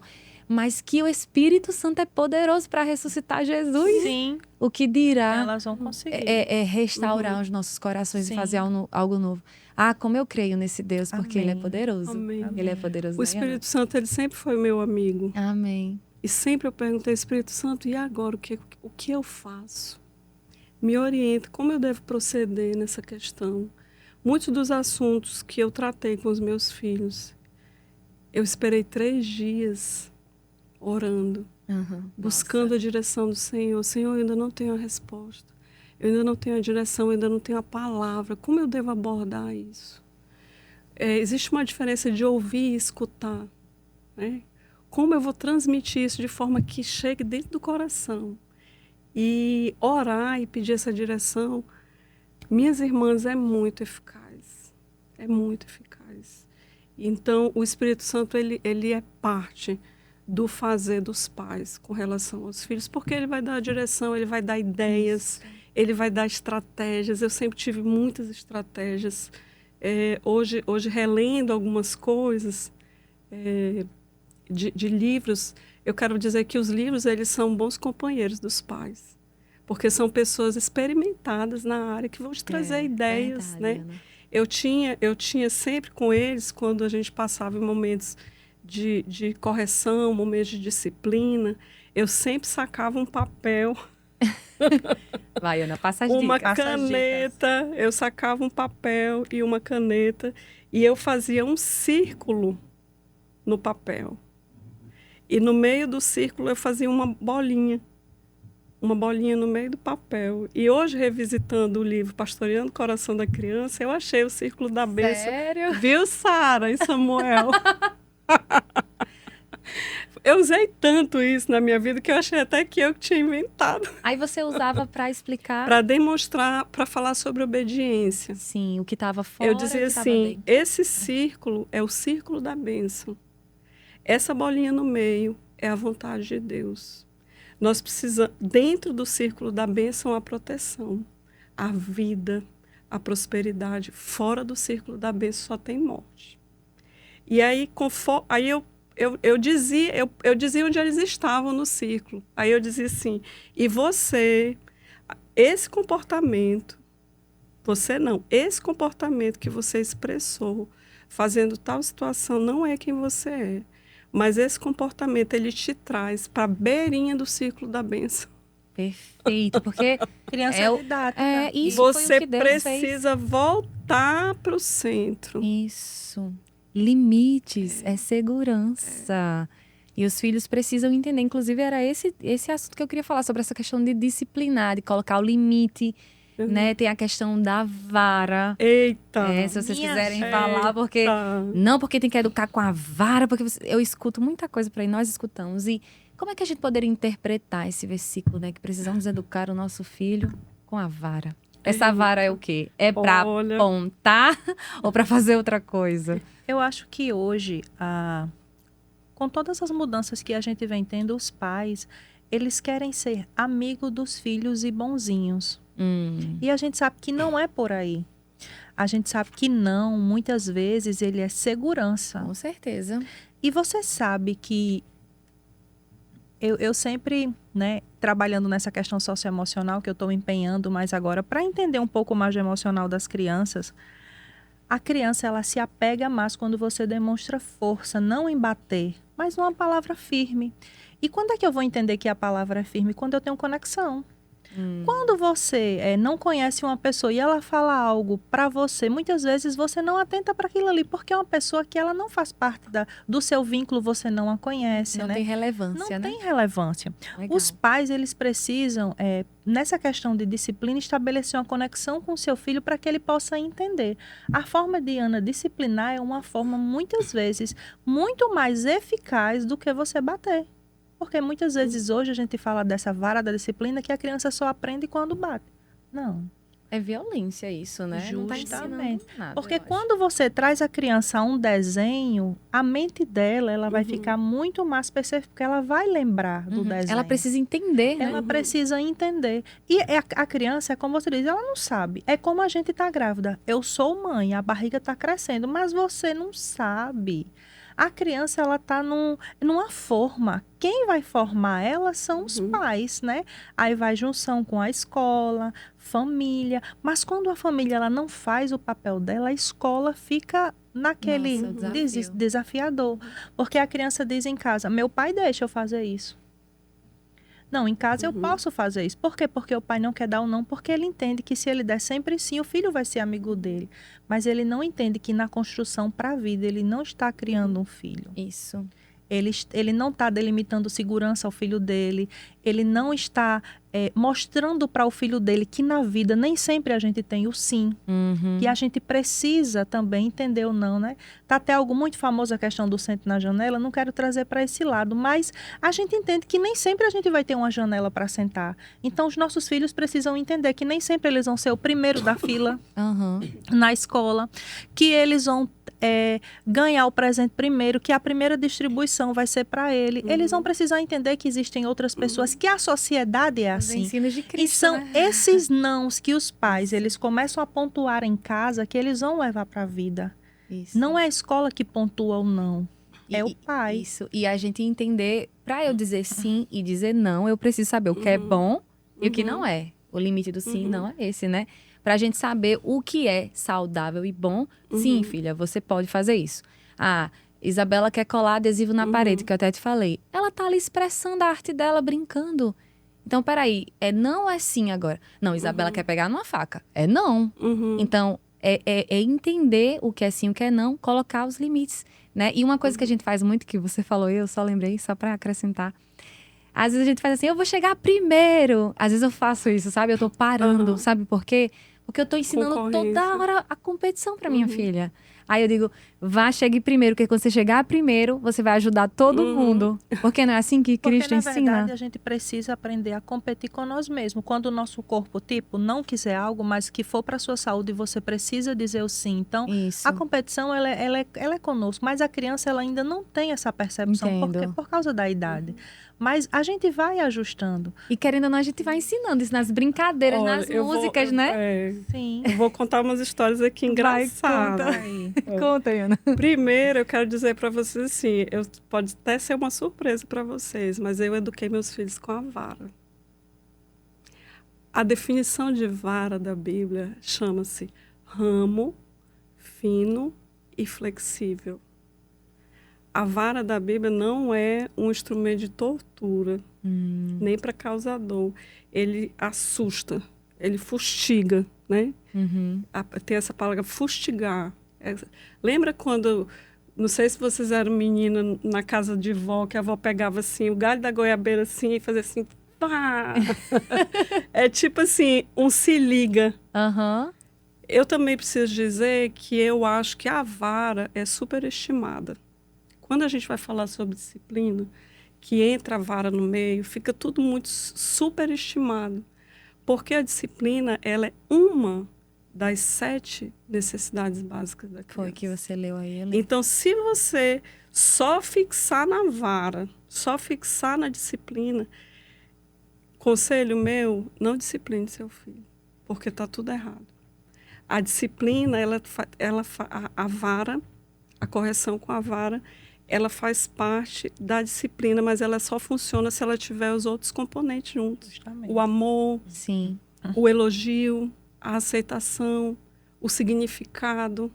Mas que o Espírito Santo é poderoso para ressuscitar Jesus. Sim, O que dirá elas vão conseguir. é restaurar os nossos corações Sim. e fazer algo novo. Ah, como eu creio nesse Deus, porque Ele é Amém. poderoso. Amém. Ele é poderoso. O Espírito Santo, ele sempre foi meu amigo. Amém. E sempre eu perguntei, Espírito Santo, e agora? O que eu faço? Me orienta, como eu devo proceder nessa questão? Muitos dos assuntos que eu tratei com os meus filhos, eu esperei 3 dias orando, buscando a direção do Senhor. Senhor, eu ainda não tenho a resposta. Eu ainda não tenho a direção, eu ainda não tenho a palavra. Como eu devo abordar isso? Existe uma diferença de ouvir e escutar, né? Como eu vou transmitir isso de forma que chegue dentro do coração? E orar e pedir essa direção, minhas irmãs, é muito eficaz. É muito eficaz. Então, o Espírito Santo, ele é parte do fazer dos pais com relação aos filhos, porque ele vai dar a direção, ele vai dar ideias, ele vai dar estratégias. Eu sempre tive muitas estratégias. Hoje relendo algumas coisas de livros, eu quero dizer que os livros, eles são bons companheiros dos pais, porque são pessoas experimentadas na área que vão te trazer ideias, verdade, né? Ana. Eu tinha sempre com eles, quando a gente passava em momentos de correção, momentos de disciplina, eu sempre sacava um papel, Vai, Ana, passa as uma dicas. caneta, eu sacava um papel e uma caneta, e eu fazia um círculo no papel. E no meio do círculo eu fazia uma bolinha no meio do papel. E hoje, revisitando o livro Pastoreando o Coração da Criança, eu achei o círculo da bênção. Sério? Viu, Sara e Samuel? Eu usei tanto isso na minha vida que eu achei até que eu tinha inventado. Aí você usava para explicar, Para demonstrar, para falar sobre obediência. sim, o que estava fora, Eu o dizia que estava assim, dentro. esse círculo é o círculo da bênção. Essa bolinha no meio é a vontade de Deus. Nós precisamos, dentro do círculo da bênção, a proteção, a vida, a prosperidade. Fora do círculo da bênção só tem morte. E aí, eu dizia onde eles estavam no círculo. Aí eu dizia assim, e esse comportamento que você expressou, fazendo tal situação, não é quem você é. Mas esse comportamento, ele te traz para a beirinha do círculo da bênção. Perfeito, porque Criança é o- didática. isso foi o Você que Deus precisa voltar para o centro. Isso. Limites é segurança. E os filhos precisam entender. Inclusive, era esse assunto que eu queria falar, sobre essa questão de disciplinar, de colocar o limite, né? Tem a questão da vara. Eita! Se vocês Minha quiserem gente. falar, porque... Não, porque tem que educar com a vara, porque eu escuto muita coisa por aí, nós escutamos. E como é que a gente poderia interpretar esse versículo, né? Que precisamos educar o nosso filho com a vara. Essa vara é o quê? É para Olha. apontar ou para fazer outra coisa? Eu acho que hoje, com todas as mudanças que a gente vem tendo, os pais, eles querem ser amigo dos filhos e bonzinhos. E a gente sabe que não é por aí. A gente sabe que não, muitas vezes ele é segurança. Com certeza. E você sabe que eu sempre, né, trabalhando nessa questão socioemocional, que eu estou empenhando mais agora, para entender um pouco mais do emocional das crianças, a criança, ela se apega mais quando você demonstra força, não em bater, mas numa palavra firme. E quando é que eu vou entender que a palavra é firme? Quando eu tenho conexão. Quando você não conhece uma pessoa e ela fala algo para você, muitas vezes você não atenta para aquilo ali, porque é uma pessoa que ela não faz parte do seu vínculo, você não a conhece, Não né? tem relevância, Não né? tem relevância. Legal. Os pais, eles precisam, nessa questão de disciplina, estabelecer uma conexão com o seu filho para que ele possa entender. A forma de Ana disciplinar é uma forma, muitas vezes, muito mais eficaz do que você bater. Porque muitas vezes hoje a gente fala dessa vara da disciplina que a criança só aprende quando bate. Não. É violência isso, né? Não tá Justamente. ensinando nada, Porque eu acho. quando você traz a criança a um desenho, a mente dela, ela vai Uhum. ficar muito mais específica, porque ela vai lembrar do desenho. Ela precisa entender, né? Ela precisa entender. E a criança, é como você diz, ela não sabe. É como a gente tá grávida. Eu sou mãe, a barriga tá crescendo, mas você não sabe. A criança, ela tá numa forma. Quem vai formar ela são os pais, né? Aí vai junção com a escola, família. Mas quando a família ela não faz o papel dela, a escola fica naquele Nossa, o desafio. desafiador. Porque a criança diz em casa, meu pai deixa eu fazer isso. Não, em casa eu posso fazer isso. Por quê? Porque o pai não quer dar o não, porque ele entende que se ele der sempre sim, o filho vai ser amigo dele. Mas ele não entende que na construção para a vida ele não está criando um filho. Isso. Ele não está delimitando segurança ao filho dele, ele não está mostrando para o filho dele que na vida nem sempre a gente tem o sim, Uhum. que a gente precisa também entender o não, né? Tá até algo muito famoso a questão do sento na janela, não quero trazer para esse lado, mas a gente entende que nem sempre a gente vai ter uma janela para sentar. Então os nossos filhos precisam entender que nem sempre eles vão ser o primeiro da fila Aham. na escola, que eles vão ganhar o presente primeiro, que a primeira distribuição vai ser para ele. Eles vão precisar entender que existem outras pessoas, que a sociedade é Os assim. ensinos de Cristo, E são né? esses nãos que os pais, eles começam a pontuar em casa, que eles vão levar para a vida. Isso. Não é a escola que pontua o não, é o pai. Isso. E a gente entender, pra eu dizer sim e dizer não, eu preciso saber o que é bom e o que não é. O limite do sim não é esse, né? Pra gente saber o que é saudável e bom. Sim, filha, você pode fazer isso. Ah, Isabela quer colar adesivo na parede, que eu até te falei. Ela tá ali expressando a arte dela, brincando. Então, peraí, não ou é sim agora? Não, Isabela quer pegar numa faca. É não. Então, é entender o que é sim, o que é não, colocar os limites, né? E uma coisa que a gente faz muito, que você falou, eu só lembrei, só pra acrescentar. Às vezes a gente faz assim, eu vou chegar primeiro. Às vezes eu faço isso, sabe? Eu tô parando, sabe por quê? Porque eu tô ensinando toda Concorrência. hora a competição pra minha filha. Aí eu digo, vá, chegue primeiro, porque quando você chegar primeiro, você vai ajudar todo mundo. Porque não é assim que Cristo Porque, na ensina? verdade, a gente precisa aprender a competir com nós mesmos. Quando o nosso corpo, tipo, não quiser algo, mas que for para sua saúde, você precisa dizer o sim. Então, Isso. a competição, ela é conosco. Mas a criança, ela ainda não tem essa percepção Entendo. por causa da idade. Mas a gente vai ajustando. E querendo ou não, a gente vai ensinando isso nas brincadeiras, Olha, nas eu vou- músicas, né? Sim. Eu vou contar umas histórias aqui engraçadas. Aí. Conta, Ana. Primeiro, eu quero dizer para vocês assim, pode até ser uma surpresa para vocês, mas eu eduquei meus filhos com a vara. A definição de vara da Bíblia chama-se ramo, fino e flexível. A vara da Bíblia não é um instrumento de tortura, nem para causar dor. Ele assusta, ele fustiga, né? Tem essa palavra fustigar. Lembra quando, não sei se vocês eram menina na casa de vó, que a avó pegava assim, o galho da goiabeira assim e fazia assim, pá! É tipo assim, um se liga. Aham. Eu também preciso dizer que eu acho que a vara é superestimada. Quando a gente vai falar sobre disciplina, que entra a vara no meio, fica tudo muito superestimado. Porque a disciplina, ela é uma das 7 necessidades básicas da criança. Foi que você leu aí, eu lembro. Então, se você só fixar na vara, só fixar na disciplina, conselho meu, não discipline seu filho, porque está tudo errado. A disciplina, a vara, a correção com a vara, ela faz parte da disciplina, mas ela só funciona se ela tiver os outros componentes juntos. Justamente. O amor, Sim. o elogio, a aceitação, o significado.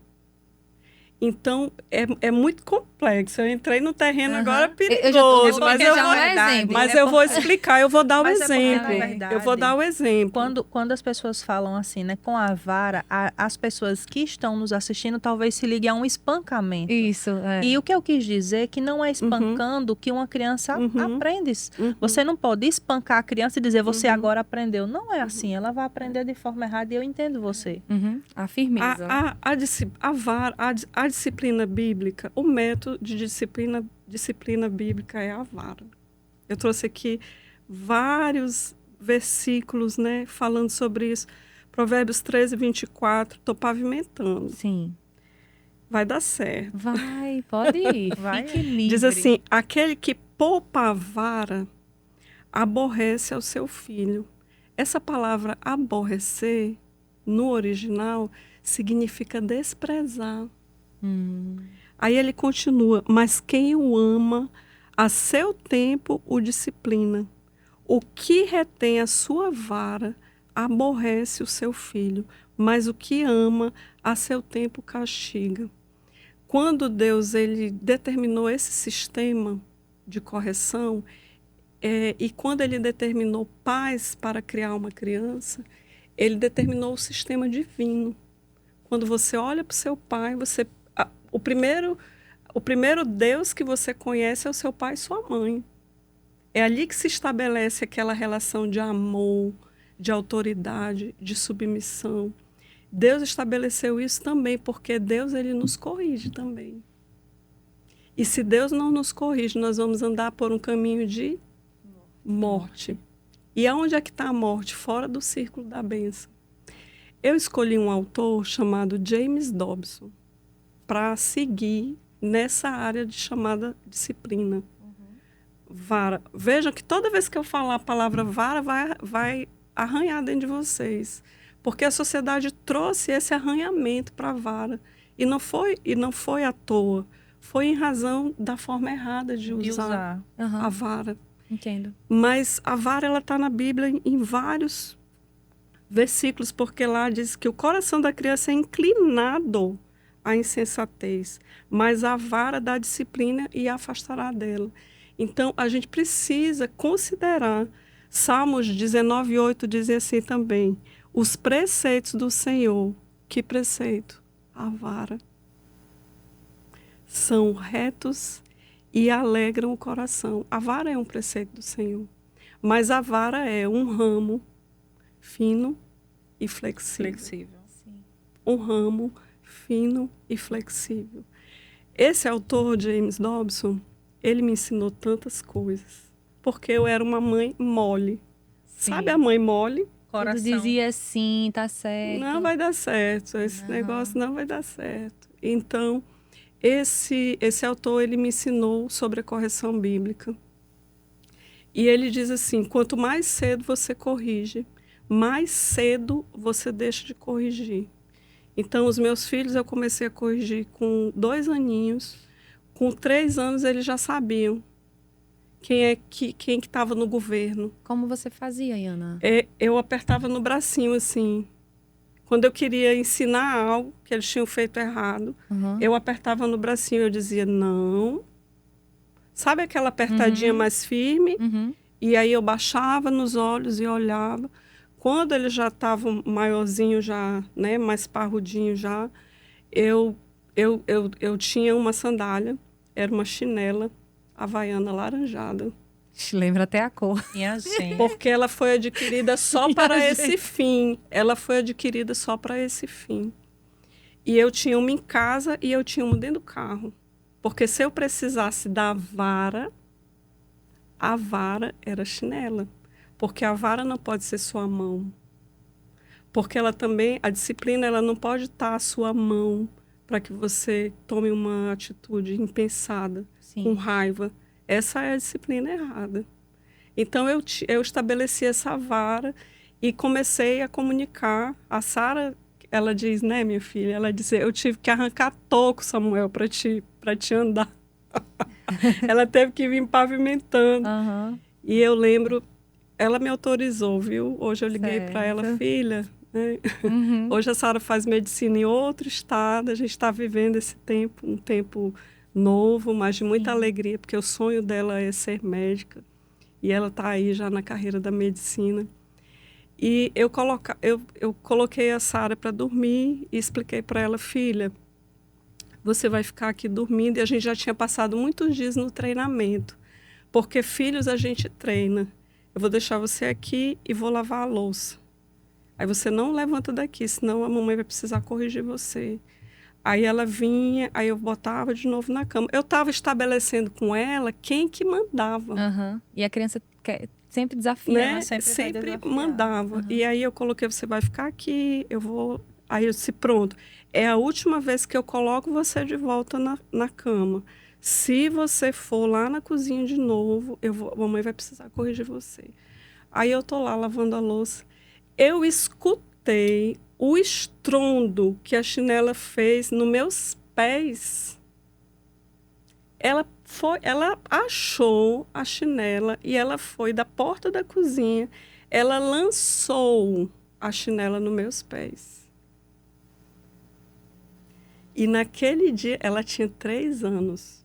Então, é muito complexo. Eu entrei no terreno agora perigoso, mas porque eu já vou, é um exemplo. mas eu vou explicar, eu vou dar o Mas é porque, exemplo. na verdade, Eu vou dar o exemplo. Quando as pessoas falam assim, né, com a vara, as pessoas que estão nos assistindo talvez se liguem a um espancamento. Isso, é. E o que eu quis dizer é que não é espancando que uma criança aprende. Você não pode espancar a criança e dizer, você agora aprendeu. Não é assim, ela vai aprender de forma errada e eu entendo você. A firmeza. A disciplina bíblica, o método de disciplina bíblica é a vara. Eu trouxe aqui vários versículos, né, falando sobre isso, Provérbios 13, 24, estou pavimentando. Sim. Vai dar certo. Vai, pode ir. Vai. Fique livre. Diz assim, aquele que poupa a vara, aborrece ao seu filho. Essa palavra aborrecer, no original, significa desprezar. Aí ele continua, mas quem o ama, a seu tempo o disciplina. O que retém a sua vara, aborrece o seu filho, mas o que ama, a seu tempo castiga. Quando Deus ele determinou esse sistema de correção, e quando ele determinou pais para criar uma criança, ele determinou o sistema divino. Quando você olha para o seu pai, o primeiro Deus que você conhece é o seu pai e sua mãe. É ali que se estabelece aquela relação de amor, de autoridade, de submissão. Deus estabeleceu isso também, porque Deus ele nos corrige também. E se Deus não nos corrige, nós vamos andar por um caminho de morte. E aonde é que está a morte? Fora do círculo da bênção. Eu escolhi um autor chamado James Dobson para seguir nessa área de chamada disciplina. Vara. Vejam que toda vez que eu falar a palavra vara, vai arranhar dentro de vocês. Porque a sociedade trouxe esse arranhamento para a vara. E não foi à toa. Foi em razão da forma errada de usar a vara. Entendo. Mas a vara ela está na Bíblia em vários versículos, porque lá diz que o coração da criança é inclinado à insensatez, mas a vara dá disciplina e a afastará dela. Então, a gente precisa considerar, Salmos 19:8 diz assim também, os preceitos do Senhor. Que preceito? A vara. São retos e alegram o coração. A vara é um preceito do Senhor, mas a vara é um ramo fino e flexível. Sim. Um ramo fino e flexível. Esse autor, James Dobson, ele me ensinou tantas coisas, porque eu era uma mãe mole. Sim. Sabe a mãe mole? Tudo dizia sim, tá certo. Não vai dar certo, esse negócio não vai dar certo. Então, esse autor, ele me ensinou sobre a correção bíblica. E ele diz assim, quanto mais cedo você corrige, mais cedo você deixa de corrigir. Então, os meus filhos eu comecei a corrigir com 2 aninhos. Com 3 anos, eles já sabiam quem que estava no governo. Como você fazia, Iana? Eu apertava no bracinho, assim. Quando eu queria ensinar algo que eles tinham feito errado, eu apertava no bracinho, eu dizia, não. Sabe aquela apertadinha mais firme? E aí eu baixava nos olhos e olhava. Quando eles já estavam maiorzinhos, já, né, mais parrudinhos já, eu tinha uma sandália, era uma chinela havaiana laranjada. Lembra até a cor. E assim. Porque ela foi adquirida só para esse fim. Ela foi adquirida só para esse fim. E eu tinha uma em casa e eu tinha uma dentro do carro. Porque se eu precisasse da vara, a vara era chinela. Porque a vara não pode ser sua mão. Porque ela também, a disciplina, ela não pode estar à sua mão para que você tome uma atitude impensada, Sim. com raiva. Essa é a disciplina errada. Então, eu estabeleci essa vara e comecei a comunicar. A Sara, ela diz, né, minha filha? Ela diz, eu tive que arrancar toco, Samuel, para te andar. Ela teve que vir pavimentando. E eu lembro, ela me autorizou, viu? Hoje eu liguei para ela, filha, né? Hoje a Sara faz medicina em outro estado, a gente está vivendo esse tempo, um tempo novo, mas de muita alegria, porque o sonho dela é ser médica. E ela está aí já na carreira da medicina. E eu coloquei a Sara para dormir e expliquei para ela, filha, você vai ficar aqui dormindo. E a gente já tinha passado muitos dias no treinamento, porque filhos a gente treina. Eu vou deixar você aqui e vou lavar a louça. Aí você não levanta daqui, senão a mamãe vai precisar corrigir você. Aí ela vinha, aí eu botava de novo na cama. Eu estava estabelecendo com ela quem que mandava, Aham. E a criança sempre desafia, né? né? Sempre vai desafiar. Mandava. E aí eu coloquei, você vai ficar aqui, eu vou... Aí eu disse, pronto, é a última vez que eu coloco você de volta na cama. Se você for lá na cozinha de novo, a mamãe vai precisar corrigir você. Aí eu tô lá lavando a louça. Eu escutei o estrondo que a chinela fez nos meus pés. Ela achou a chinela e ela foi da porta da cozinha. Ela lançou a chinela nos meus pés. E naquele dia, ela tinha 3 anos.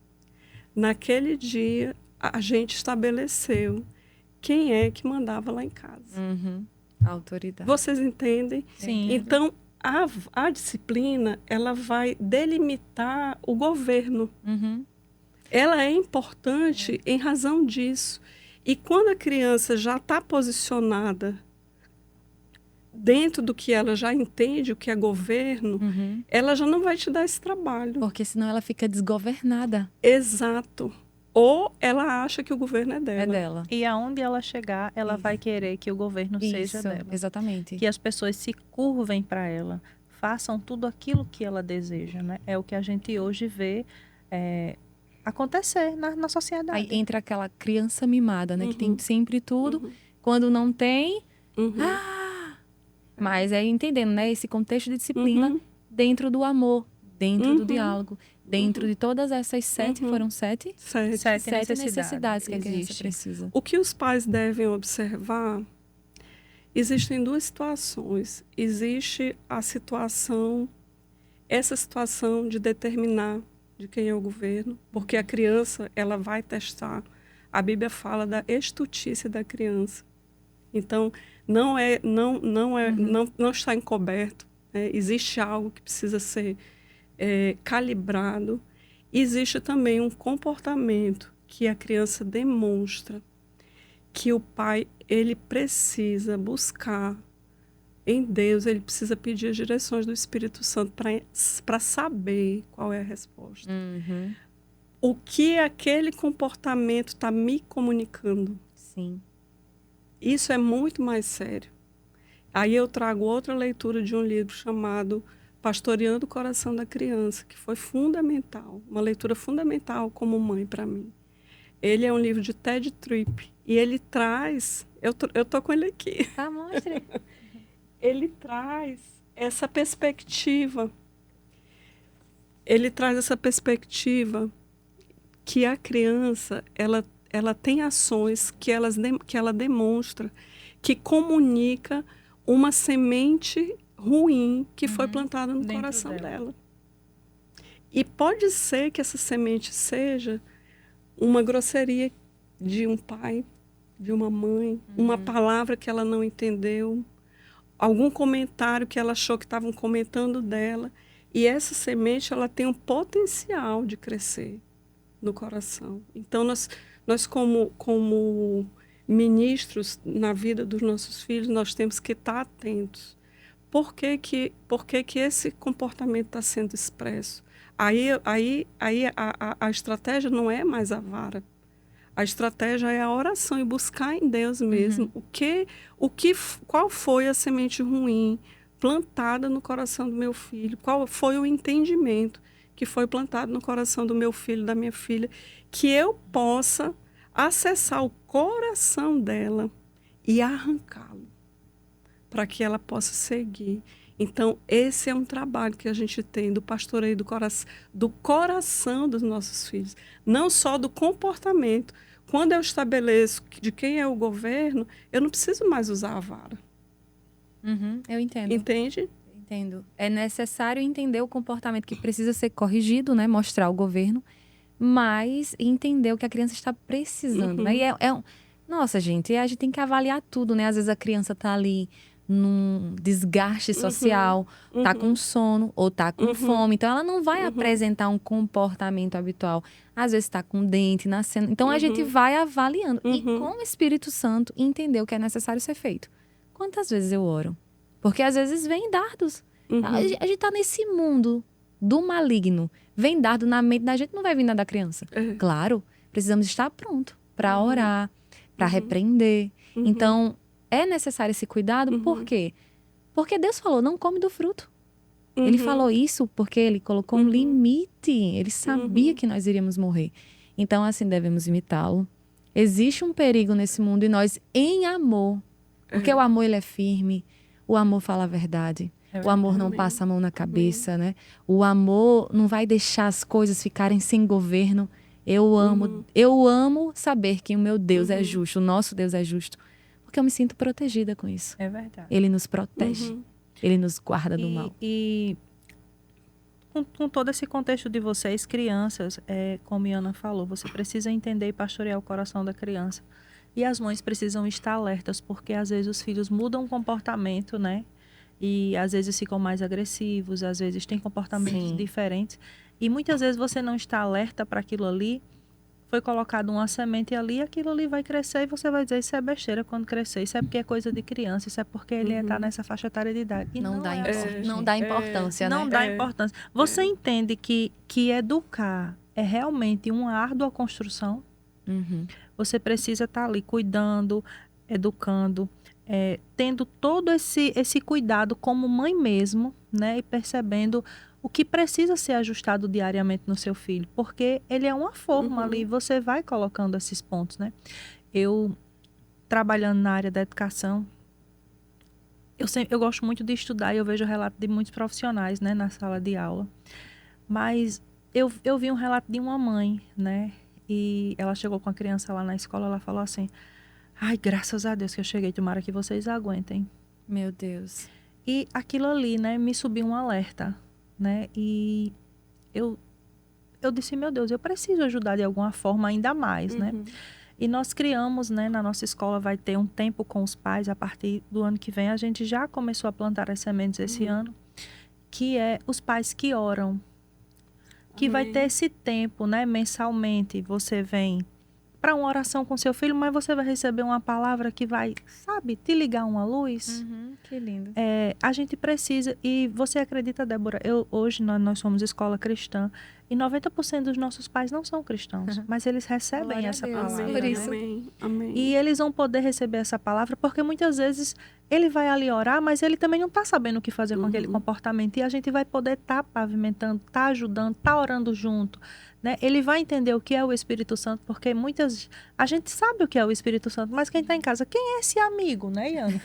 Naquele dia, a gente estabeleceu quem é que mandava lá em casa. Uhum. A autoridade. Vocês entendem? Sim. Então, a disciplina, ela vai delimitar o governo. Uhum. Ela é importante em razão disso. E quando a criança já está posicionada dentro do que ela já entende, o que é governo, Uhum. ela já não vai te dar esse trabalho. Porque senão ela fica desgovernada. Exato. Ou ela acha que o governo é dela. É dela. E aonde ela chegar, ela vai querer que o governo seja Isso, dela. exatamente. Que as pessoas se curvem para ela, façam tudo aquilo que ela deseja, né? É o que a gente hoje vê acontecer na sociedade. Aí entra aquela criança mimada, né? Que tem Uhum. sempre tudo. Uhum. Quando não tem... Uhum. Mas é entendendo, né? Esse contexto de disciplina Uhum. dentro do amor, dentro do Uhum. diálogo, dentro Uhum. de todas essas 7, Uhum. foram 7? Certo. 7 necessidades que a criança existe. precisa. O que os pais devem observar, existem 2 situações. Existe a situação, essa situação de determinar de quem é o governo, porque a criança, ela vai testar. A Bíblia fala da estultícia da criança. Então, não está encoberto, né? Existe algo que precisa ser calibrado. Existe também um comportamento que a criança demonstra que o pai, ele precisa buscar em Deus, ele precisa pedir as direções do Espírito Santo para saber qual é a resposta. Uhum. O que aquele comportamento está me comunicando? Sim. Isso é muito mais sério. Aí eu trago outra leitura de um livro chamado Pastoreando o Coração da Criança, que foi fundamental, uma leitura fundamental como mãe para mim. Ele é um livro de Ted Tripp e ele traz, eu tô com ele aqui. Tá, mostre. Ele traz essa perspectiva. Ele traz essa perspectiva que a criança, ela tem ações que ela demonstra, que comunica uma semente ruim que foi plantada no Dentro coração dela. dela. E pode ser que essa semente seja uma grosseria de um pai, de uma mãe, uma palavra que ela não entendeu, algum comentário que ela achou que estavam comentando dela. E essa semente, ela tem um potencial de crescer no coração. Então, nós como ministros na vida dos nossos filhos, nós temos que estar atentos. Por que que esse comportamento está sendo expresso? Aí a estratégia não é mais a vara. A estratégia é a oração e buscar em Deus mesmo qual foi a semente ruim plantada no coração do meu filho, qual foi o entendimento que foi plantado no coração do meu filho, da minha filha, que eu possa acessar o coração dela e arrancá-lo, para que ela possa seguir. Então, esse é um trabalho que a gente tem do pastoreio do coração dos nossos filhos, não só do comportamento. Quando eu estabeleço de quem é o governo, eu não preciso mais usar a vara. Uhum, eu entendo. Entende? Entendo. É necessário entender o comportamento que precisa ser corrigido, né? Mostrar ao governo, mas entender o que a criança está precisando, né? E nossa, gente, a gente tem que avaliar tudo, né? Às vezes a criança está ali num desgaste social, tá com sono ou tá com fome. Então, ela não vai apresentar um comportamento habitual. Às vezes tá com dente nascendo. Então, a gente vai avaliando. E com o Espírito Santo, entender o que é necessário ser feito. Quantas vezes eu oro? Porque às vezes vem dardos. A gente tá nesse mundo do maligno vem dado na mente da gente, não vai vir nada da criança. Claro, precisamos estar pronto para orar, para repreender. Então, é necessário esse cuidado, por quê? Porque Deus falou, não come do fruto. Ele falou isso porque ele colocou um limite. Ele sabia que nós iríamos morrer. Então, assim, devemos imitá-lo. Existe um perigo nesse mundo e nós, em amor, porque o amor, ele é firme, o amor fala a verdade. O amor não passa a mão na cabeça, né? O amor não vai deixar as coisas ficarem sem governo. Eu amo saber que o meu Deus é justo, o nosso Deus é justo. Porque eu me sinto protegida com isso. É verdade. Ele nos protege. Ele nos guarda do mal. E com todo esse contexto de vocês, crianças, como a Ana falou, você precisa entender e pastorear o coração da criança. E as mães precisam estar alertas, porque às vezes os filhos mudam o comportamento, né? E às vezes ficam mais agressivos, às vezes têm comportamentos diferentes. E muitas vezes você não está alerta para aquilo ali. Foi colocado uma semente ali, e aquilo ali vai crescer e você vai dizer, isso é besteira quando crescer, isso é porque é coisa de criança, isso é porque ele está nessa faixa etária de idade. E não dá assim. importância, né? Não dá importância. Você entende que educar é realmente uma árdua construção? Você precisa estar ali cuidando, educando, tendo todo esse cuidado como mãe mesmo, né? E percebendo o que precisa ser ajustado diariamente no seu filho, porque ele é uma forma ali, você vai colocando esses pontos, né? Eu, trabalhando na área da educação, eu gosto muito de estudar e eu vejo o relato de muitos profissionais, né, na sala de aula, mas eu vi um relato de uma mãe, né, e ela chegou com a criança lá na escola, ela falou assim, ai, graças a Deus que eu cheguei, tomara que vocês aguentem. Meu Deus. E aquilo ali, né, me subiu um alerta, né? E eu disse, meu Deus, eu preciso ajudar de alguma forma ainda mais, né? E nós criamos, né, na nossa escola vai ter um tempo com os pais, a partir do ano que vem, a gente já começou a plantar as sementes esse ano, que é os pais que oram. Que vai ter esse tempo, né, mensalmente, você vem para uma oração com seu filho, mas você vai receber uma palavra que vai, sabe, te ligar uma luz. Que lindo. A gente precisa, e você acredita, Débora, hoje nós somos escola cristã, e 90% dos nossos pais não são cristãos, mas eles recebem Glória essa a Deus, palavra. por né? isso. Amém. E eles vão poder receber essa palavra, porque muitas vezes ele vai ali orar, mas ele também não está sabendo o que fazer com aquele comportamento. E a gente vai poder estar pavimentando, estar ajudando, estar orando junto. Né? Ele vai entender o que é o Espírito Santo, porque a gente sabe o que é o Espírito Santo, mas quem está em casa, quem é esse amigo, né, Iana?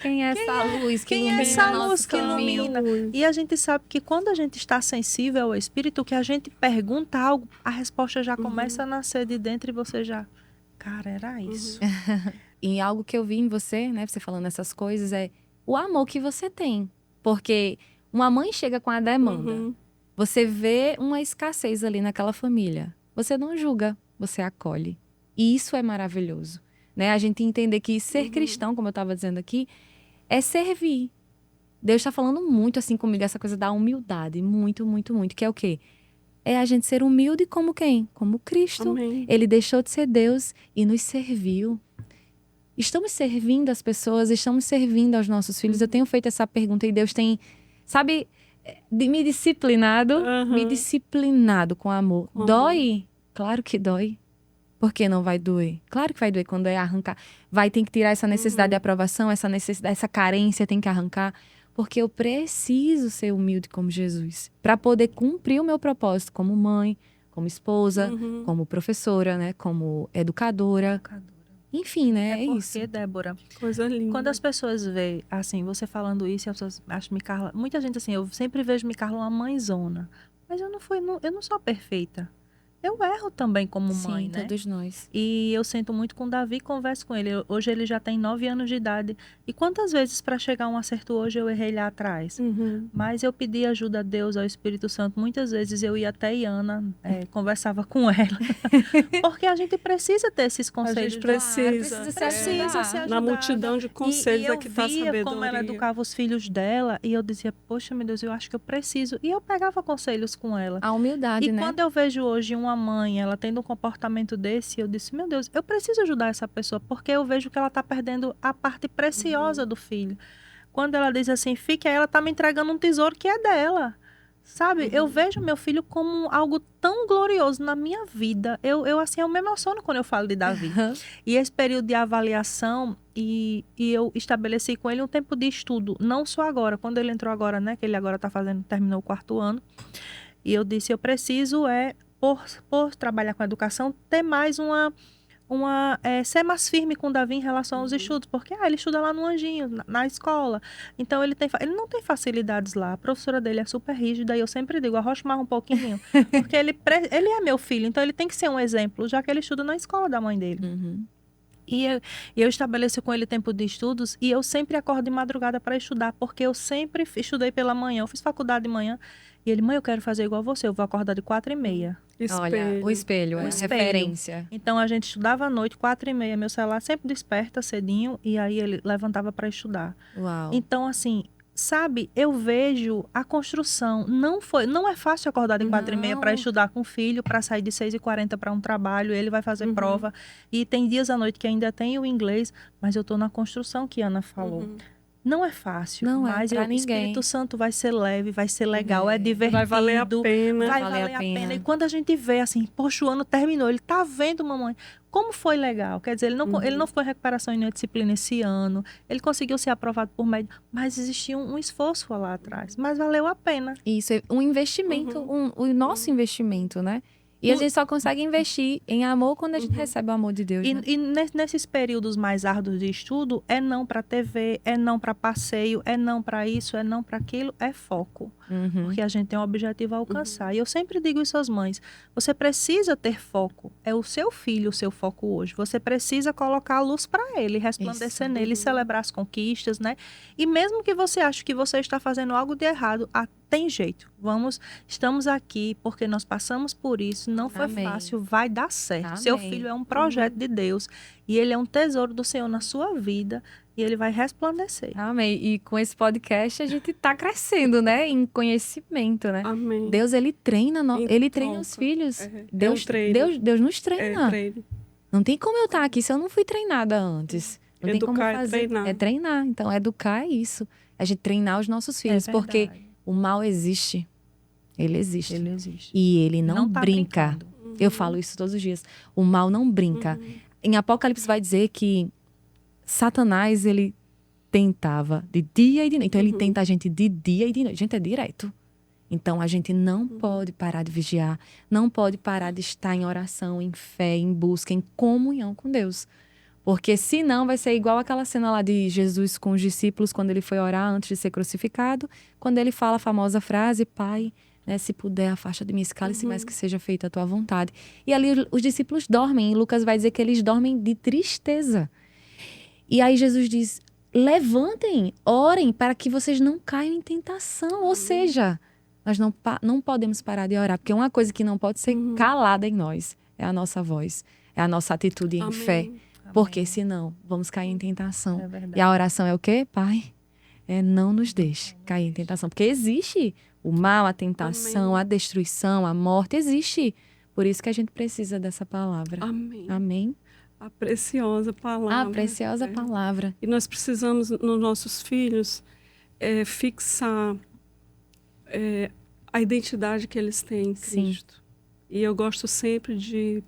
Quem é essa luz que Quem ilumina é essa luz nosso que caminho? ilumina? E a gente sabe que quando a gente está sensível ao Espírito, que a gente pergunta algo, a resposta já começa a nascer de dentro e você já... Cara, era isso. E algo que eu vi em você, né, você falando essas coisas, é o amor que você tem. Porque uma mãe chega com a demanda. Você vê uma escassez ali naquela família. Você não julga, você acolhe. E isso é maravilhoso. Né? A gente entender que ser cristão, como eu estava dizendo aqui, é servir. Deus está falando muito assim comigo, essa coisa da humildade. Muito, muito, muito. Que é o quê? É a gente ser humilde como quem? Como Cristo. Amém. Ele deixou de ser Deus e nos serviu. Estamos servindo as pessoas, estamos servindo aos nossos filhos. Eu tenho feito essa pergunta e Deus tem, sabe, me disciplinado com amor. Dói? Claro que dói. Por que não vai doer? Claro que vai doer quando é arrancar. Vai ter que tirar essa necessidade de aprovação, essa necessidade, essa carência tem que arrancar. Porque eu preciso ser humilde como Jesus. Para poder cumprir o meu propósito como mãe, como esposa, como professora, né? Como educadora. Enfim, né? É isso. Porque, Débora, Coisa linda. quando as pessoas veem, assim, você falando isso, as pessoas acham Micarla... Muita gente, assim, eu sempre vejo Micarla uma mãezona. Mas eu não sou perfeita. Eu erro também como mãe, né? Todos nós. E eu sento muito com o Davi e converso com ele. Hoje ele já tem 9 anos de idade. E quantas vezes para chegar a um acerto hoje eu errei lá atrás? Mas eu pedi ajuda a Deus, ao Espírito Santo. Muitas vezes eu ia até Iana, conversava com ela. Porque a gente precisa ter esses conselhos. A gente precisa. Precisa se ajudar. Na multidão de conselhos é que está a sabedoria. Eu via como ela educava os filhos dela. E eu dizia, poxa, meu Deus, eu acho que eu preciso. E eu pegava conselhos com ela. A humildade, né? E quando eu vejo hoje uma mãe, ela tendo um comportamento desse, eu disse, meu Deus, eu preciso ajudar essa pessoa, porque eu vejo que ela está perdendo a parte preciosa do filho. Quando ela diz assim, fique aí, ela está me entregando um tesouro que é dela. Sabe? Eu vejo meu filho como algo tão glorioso na minha vida. Assim, eu me emociono quando eu falo de Davi. E esse período de avaliação, e eu estabeleci com ele um tempo de estudo. Não só agora, quando ele entrou agora, né? Que ele agora terminou o 4º ano. E eu disse, eu preciso, por trabalhar com educação, ter mais ser mais firme com o Davi em relação aos estudos, porque ele estuda lá no Anjinho, na escola. Então ele não tem facilidades lá. A professora dele é super rígida e eu sempre digo, arrocha mais um pouquinho, porque ele é meu filho, então ele tem que ser um exemplo, já que ele estuda na escola da mãe dele. E eu estabeleço com ele tempo de estudos e eu sempre acordo de madrugada para estudar, porque eu sempre estudei pela manhã, eu fiz faculdade de manhã. E ele, mãe, eu quero fazer igual você, eu vou acordar de 4h30. Olha, o espelho, a referência. Então, a gente estudava à noite, 4h30, meu celular sempre desperta cedinho, e aí ele levantava para estudar. Uau. Então, assim, sabe, eu vejo a construção. Não é fácil acordar de 4h30 para estudar com o filho, para sair de 6h40 para um trabalho, ele vai fazer prova. E tem dias à noite que ainda tem o inglês, mas eu estou na construção que a Ana falou. Não é fácil, mas o Espírito Santo vai ser leve, vai ser legal, é divertido. Vai valer a pena. Vai valer a pena. E quando a gente vê assim, poxa, o ano terminou, ele tá vendo, mamãe, como foi legal. Quer dizer, ele não ficou em recuperação em nenhuma disciplina esse ano, ele conseguiu ser aprovado por médico, mas existia um esforço lá atrás, mas valeu a pena. Isso, é um investimento, o nosso investimento, né? E a gente só consegue investir em amor quando a gente recebe o amor de Deus. Né? E nesses períodos mais árduos de estudo, é não para TV, é não para passeio, é não para isso, é não para aquilo, é foco. Porque a gente tem um objetivo a alcançar. E eu sempre digo isso às mães, você precisa ter foco. É o seu filho o seu foco hoje. Você precisa colocar a luz para ele, resplandecer nele, celebrar as conquistas, né? E mesmo que você ache que você está fazendo algo de errado, tem jeito. Estamos aqui porque nós passamos por isso, não foi fácil, vai dar certo. Seu filho é um projeto de Deus e ele é um tesouro do Senhor na sua vida e ele vai resplandecer. Amém. E com esse podcast a gente está crescendo, né? Em conhecimento, né? Amém. Deus, ele treina, ele treina os filhos. Deus nos treina. Não tem como eu estar aqui se eu não fui treinada antes. Não tem como fazer. É treinar. Então, educar é isso. A gente treinar os nossos filhos, porque o mal existe. Ele existe. E ele não brinca. Eu falo isso todos os dias. O mal não brinca. Em Apocalipse vai dizer que Satanás, ele tentava de dia e de noite. Então, ele tenta a gente de dia e de noite. Gente, é direto. Então, a gente não pode parar de vigiar. Não pode parar de estar em oração, em fé, em busca, em comunhão com Deus. Porque senão vai ser igual aquela cena lá de Jesus com os discípulos quando ele foi orar antes de ser crucificado, quando ele fala a famosa frase, Pai, né, se puder, afasta de mim esse cálice, mas que seja feita a tua vontade. E ali os discípulos dormem, e Lucas vai dizer que eles dormem de tristeza. E aí Jesus diz, levantem, orem para que vocês não caiam em tentação. Ou seja, nós não podemos parar de orar, porque uma coisa que não pode ser calada em nós é a nossa voz, é a nossa atitude em fé. Porque senão vamos cair em tentação. E a oração é o quê? Pai, não nos deixe cair em tentação. Porque existe o mal, a tentação, a destruição, a morte, existe. Por isso que a gente precisa dessa palavra. Amém. A preciosa palavra. A preciosa palavra. E nós precisamos, nos nossos filhos, fixar a identidade que eles têm em Cristo. E eu gosto sempre de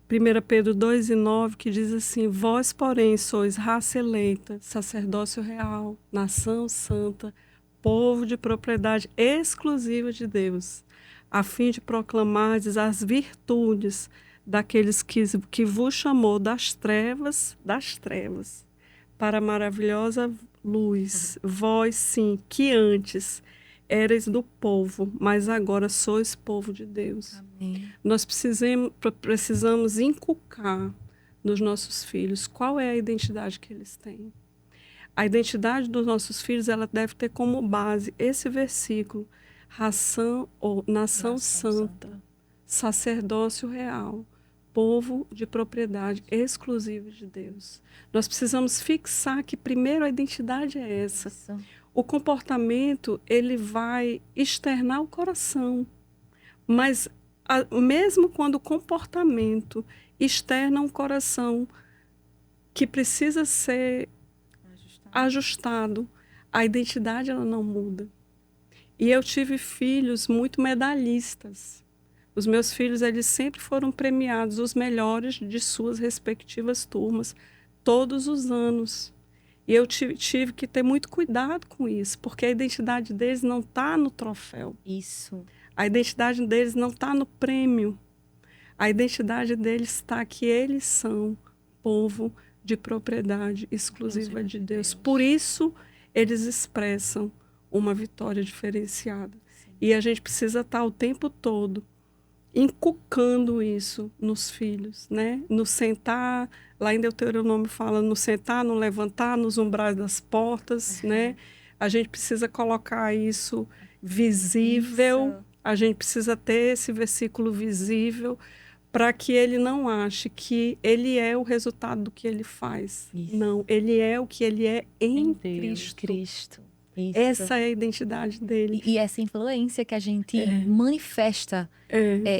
1 Pedro 2:9, que diz assim, vós, porém, sois raça eleita, sacerdócio real, nação santa, povo de propriedade exclusiva de Deus, a fim de proclamardes as virtudes daqueles que vos chamou das trevas para a maravilhosa luz. Vós, sim, que antes eres do povo, mas agora sois povo de Deus. Amém. Nós precisamos inculcar nos nossos filhos qual é a identidade que eles têm. A identidade dos nossos filhos, ela deve ter como base esse versículo, nação santa, sacerdócio real, povo de propriedade exclusiva de Deus. Nós precisamos fixar que primeiro a identidade é essa. Isso. O comportamento, ele vai externar o coração. Mas mesmo quando o comportamento externa um coração que precisa ser ajustado, a identidade ela não muda. E eu tive filhos muito medalhistas. Os meus filhos, eles sempre foram premiados os melhores de suas respectivas turmas, todos os anos. E eu tive que ter muito cuidado com isso, porque a identidade deles não está no troféu. Isso. A identidade deles não está no prêmio. A identidade deles está que eles são povo de propriedade exclusiva de Deus. Por isso, eles expressam uma vitória diferenciada. Sim. E a gente precisa estar o tempo todo inculcando isso nos filhos, né? No sentar, lá em Deuteronômio fala no sentar, no levantar, nos umbrais das portas, né? A gente precisa colocar isso visível, a gente precisa ter esse versículo visível para que ele não ache que ele é o resultado do que ele faz. Isso. Não, ele é o que ele é em Cristo. Isso. Essa é a identidade dele. E essa influência que a gente manifesta.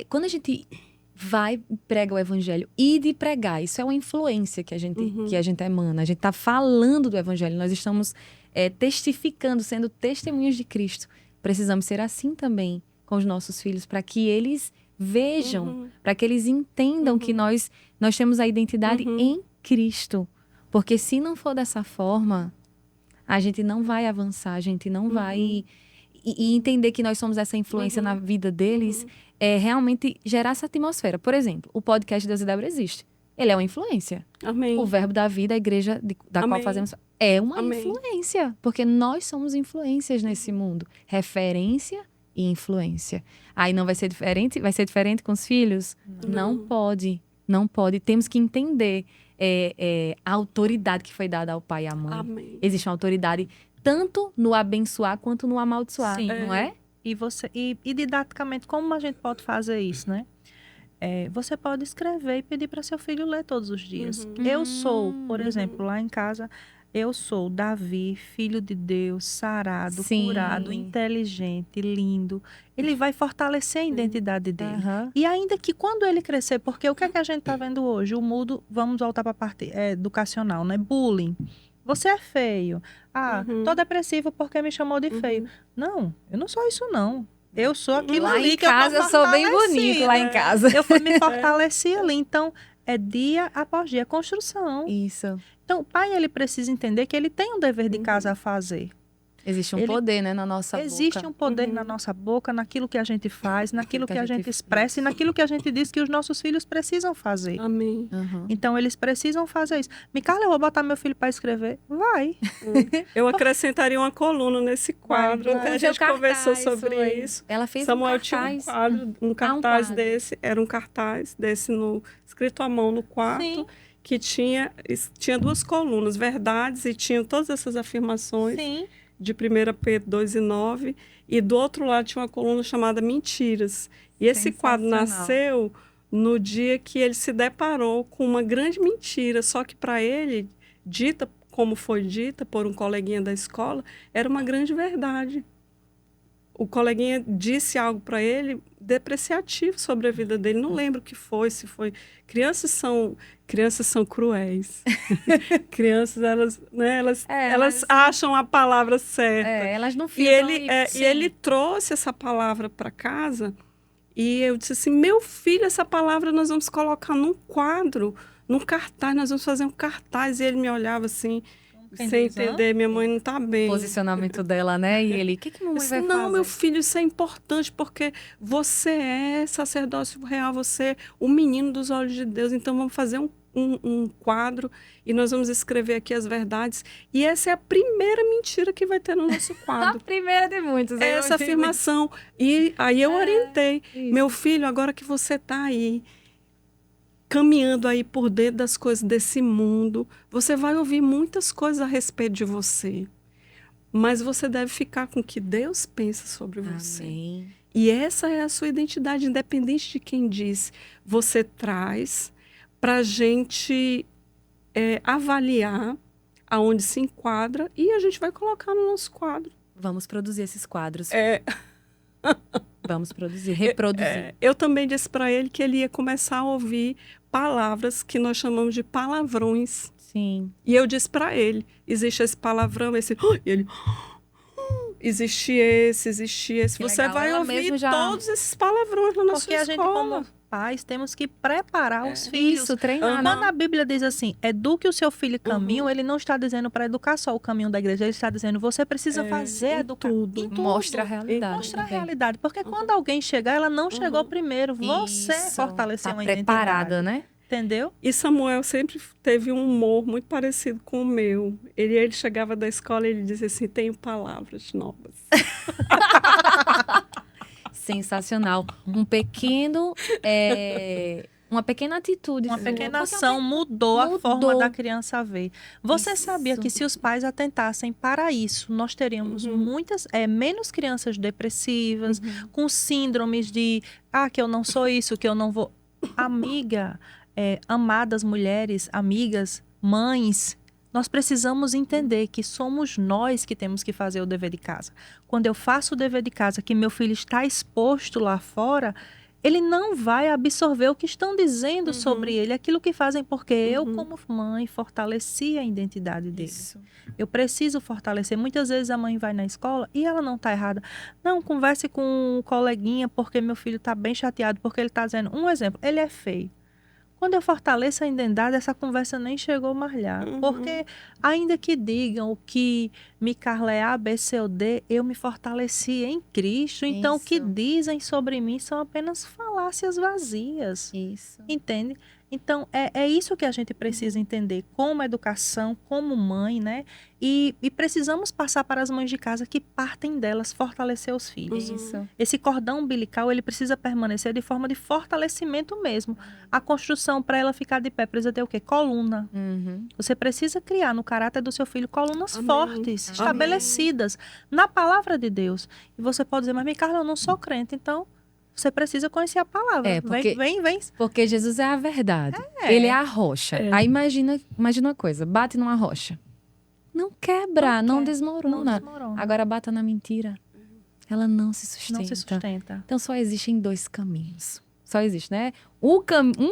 Quando a gente vai e prega o evangelho e de pregar, isso é uma influência que a gente emana. A gente está falando do evangelho, nós estamos testificando, sendo testemunhas de Cristo. Precisamos ser assim também com os nossos filhos, para que eles vejam, para que eles entendam que nós temos a identidade em Cristo. Porque se não for dessa forma, a gente não vai avançar, a gente não vai... E entender que nós somos essa influência na vida deles, realmente gerar essa atmosfera. Por exemplo, o podcast Deus e Débora existe. Ele é uma influência. Amém. O Verbo da Vida, a igreja da qual fazemos... É uma influência. Porque nós somos influências nesse mundo. Referência e influência. Aí não vai ser diferente? Vai ser diferente com os filhos? Não pode. Não pode. Temos que entender a autoridade que foi dada ao pai e à mãe. Amém. Existe uma autoridade tanto no abençoar quanto no amaldiçoar. Sim, não é? E didaticamente, como a gente pode fazer isso, né? Você pode escrever e pedir para seu filho ler todos os dias. Eu sou, por exemplo, lá em casa... Eu sou Davi, filho de Deus, sarado, curado, inteligente, lindo. Ele vai fortalecer a identidade dele. E ainda que quando ele crescer, porque o que é que a gente está vendo hoje? O mundo, vamos voltar para a parte educacional, né? Bullying. Você é feio. Tô depressivo porque me chamou de feio. Não, eu não sou isso não. Eu sou aquilo lá ali em que casa, eu sou bem bonito lá em casa. Eu me fortaleci ali. Então, é dia após dia, construção. Isso. Então, o pai, ele precisa entender que ele tem um dever de casa a fazer. Existe um poder, né, na nossa boca. Existe um poder na nossa boca, naquilo que a gente faz, naquilo que a gente expressa e naquilo que a gente diz que os nossos filhos precisam fazer. Amém. Então, eles precisam fazer isso. Micaela, eu vou botar meu filho para escrever? Vai. Eu acrescentaria uma coluna nesse quadro. A gente conversou sobre isso. Ela fez Samuel tinha um quadro, um cartaz desse. Era um cartaz desse escrito à mão no quarto. Sim. Que tinha 2 colunas, verdades, e tinham todas essas afirmações. Sim. De 1 Pedro 2:9, e do outro lado tinha uma coluna chamada Mentiras. E esse quadro nasceu no dia que ele se deparou com uma grande mentira, só que para ele, dita como foi dita por um coleguinha da escola, era uma grande verdade. O coleguinha disse algo para ele depreciativo sobre a vida dele. Não lembro o que foi, se foi... Crianças são cruéis. Crianças, elas acham a palavra certa. Elas não ficam... E ele trouxe essa palavra para casa e eu disse assim, meu filho, essa palavra nós vamos colocar num quadro, num cartaz, nós vamos fazer um cartaz. E ele me olhava assim... Sem entender, minha mãe não está bem. O posicionamento dela, né? E ele, o que mamãe vai fazer? Não, meu filho, isso é importante porque você é sacerdócio real, você é o menino dos olhos de Deus. Então, vamos fazer um quadro e nós vamos escrever aqui as verdades. E essa é a primeira mentira que vai ter no nosso quadro. A primeira de muitos. Essa afirmação. E aí eu orientei. Isso. Meu filho, agora que você está aí, caminhando aí por dentro das coisas desse mundo, você vai ouvir muitas coisas a respeito de você. Mas você deve ficar com o que Deus pensa sobre você. Amém. E essa é a sua identidade, independente de quem diz. Você traz para a gente avaliar aonde se enquadra e a gente vai colocar no nosso quadro. Vamos produzir esses quadros. Vamos produzir, reproduzir. Eu também disse para ele que ele ia começar a ouvir palavras que nós chamamos de palavrões. Sim. E eu disse para ele, existe esse palavrão, e ele... existe esse. Que Você legal. vai Ela ouvir mesmo já- todos esses palavrões lá na Porque sua a gente, escola. como pais, temos que preparar os filhos. Isso, treinar. Quando a Bíblia diz assim, eduque o seu filho caminho, Uhum. ele não está dizendo para educar só o caminho da igreja, ele está dizendo, você precisa fazer em educar tudo. em tudo. Mostra a realidade. Mostra a também. realidade. Porque quando alguém chegar, ela não chegou primeiro. Você Isso. fortaleceu Tá uma preparada, identidade. né? Entendeu? E Samuel sempre teve um humor muito parecido com o meu. Ele chegava da escola e ele dizia assim, tenho palavras novas. Sensacional. Um pequeno... uma pequena atitude. Uma sua, pequena porque ação mudou a forma Mudou. da criança ver. Você Isso. sabia que se os pais atentassem para isso, nós teríamos menos crianças depressivas, com síndromes de, que eu não sou isso, que eu não vou... Amiga, amadas mulheres, amigas, mães, nós precisamos entender que somos nós que temos que fazer o dever de casa. Quando eu faço o dever de casa, que meu filho está exposto lá fora, ele não vai absorver o que estão dizendo sobre ele, aquilo que fazem, porque eu, como mãe, fortaleci a identidade dele. Isso. Eu preciso fortalecer. Muitas vezes a mãe vai na escola e ela não está errada. Não, converse com um coleguinha porque meu filho está bem chateado, porque ele está dizendo, um exemplo, ele é feio. Quando eu fortaleço a identidade, essa conversa nem chegou mais lá. Porque ainda que digam que Carla é A, B, C ou D, eu me fortaleci em Cristo. Então, o que Isso. dizem sobre mim são apenas falácias vazias. Isso. Entende? Então, é isso que a gente precisa entender como educação, como mãe, né? E precisamos passar para as mães de casa que partem delas fortalecer os filhos. Isso. Esse cordão umbilical, ele precisa permanecer de forma de fortalecimento mesmo. A construção, para ela ficar de pé, precisa ter o quê? Coluna. Você precisa criar no caráter do seu filho colunas Amém. fortes, estabelecidas na palavra de Deus. E você pode dizer, mas Carla, eu não sou crente, então... Você precisa conhecer a palavra. Porque, Vem. Porque Jesus é a verdade. Ele é a rocha. Aí imagina uma coisa, bate numa rocha. Não quebra, não desmorona. Agora bata na mentira. Ela não se sustenta. Não se sustenta. Então só existem dois caminhos. Só existe, né? Um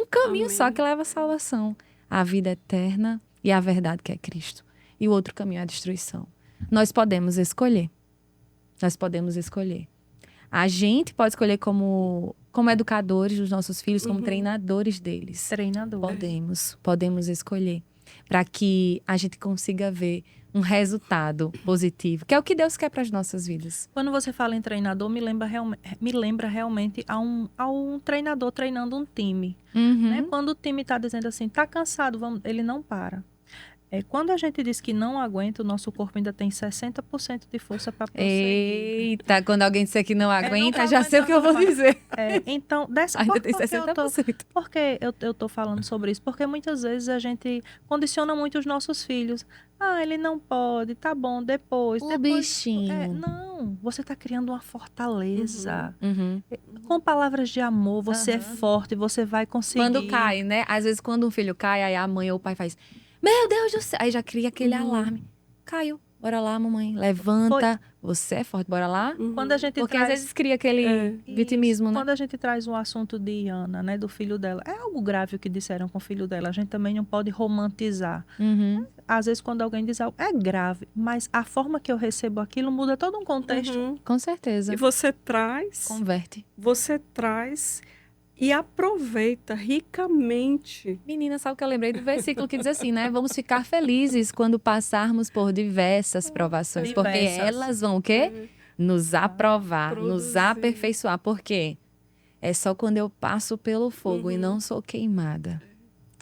caminho só que leva à salvação. A vida eterna e a verdade que é Cristo. E o outro caminho é a destruição. Nós podemos escolher. A gente pode escolher como educadores dos nossos filhos, como treinadores deles. Podemos escolher. Para que a gente consiga ver um resultado positivo, que é o que Deus quer para as nossas vidas. Quando você fala em treinador, me lembra realmente a um treinador treinando um time. Né? Quando o time está dizendo assim, tá cansado, ele não para. Quando a gente diz que não aguenta, o nosso corpo ainda tem 60% de força para prosseguir. Eita, quando alguém disser que não aguenta, não já sei o que eu vou dizer. Então, Ainda tem 60%. Por que eu tô falando sobre isso? Porque muitas vezes a gente condiciona muito os nossos filhos. Ele não pode, tá bom, depois. Bichinho. Não, você tá criando uma fortaleza. Com palavras de amor, você é forte, você vai conseguir. Quando cai, né? Às vezes quando um filho cai, aí a mãe ou o pai faz... Meu Deus do céu! Aí já cria aquele alarme. Caiu. Bora lá, mamãe. Levanta. Você é forte. Bora lá. Quando a gente Porque às vezes cria aquele vitimismo, né? Quando a gente traz o assunto de Ana, né, do filho dela, é algo grave o que disseram com o filho dela. A gente também não pode romantizar. Às vezes, quando alguém diz algo, é grave, mas a forma que eu recebo aquilo muda todo um contexto. Com certeza. E você traz... Converte. Você traz... E aproveita ricamente. Menina, sabe o que eu lembrei do versículo que diz assim, né? Vamos ficar felizes quando passarmos por diversas provações. Porque elas vão o quê? Nos aprovar, nos aperfeiçoar. Por quê? É só quando eu passo pelo fogo e não sou queimada.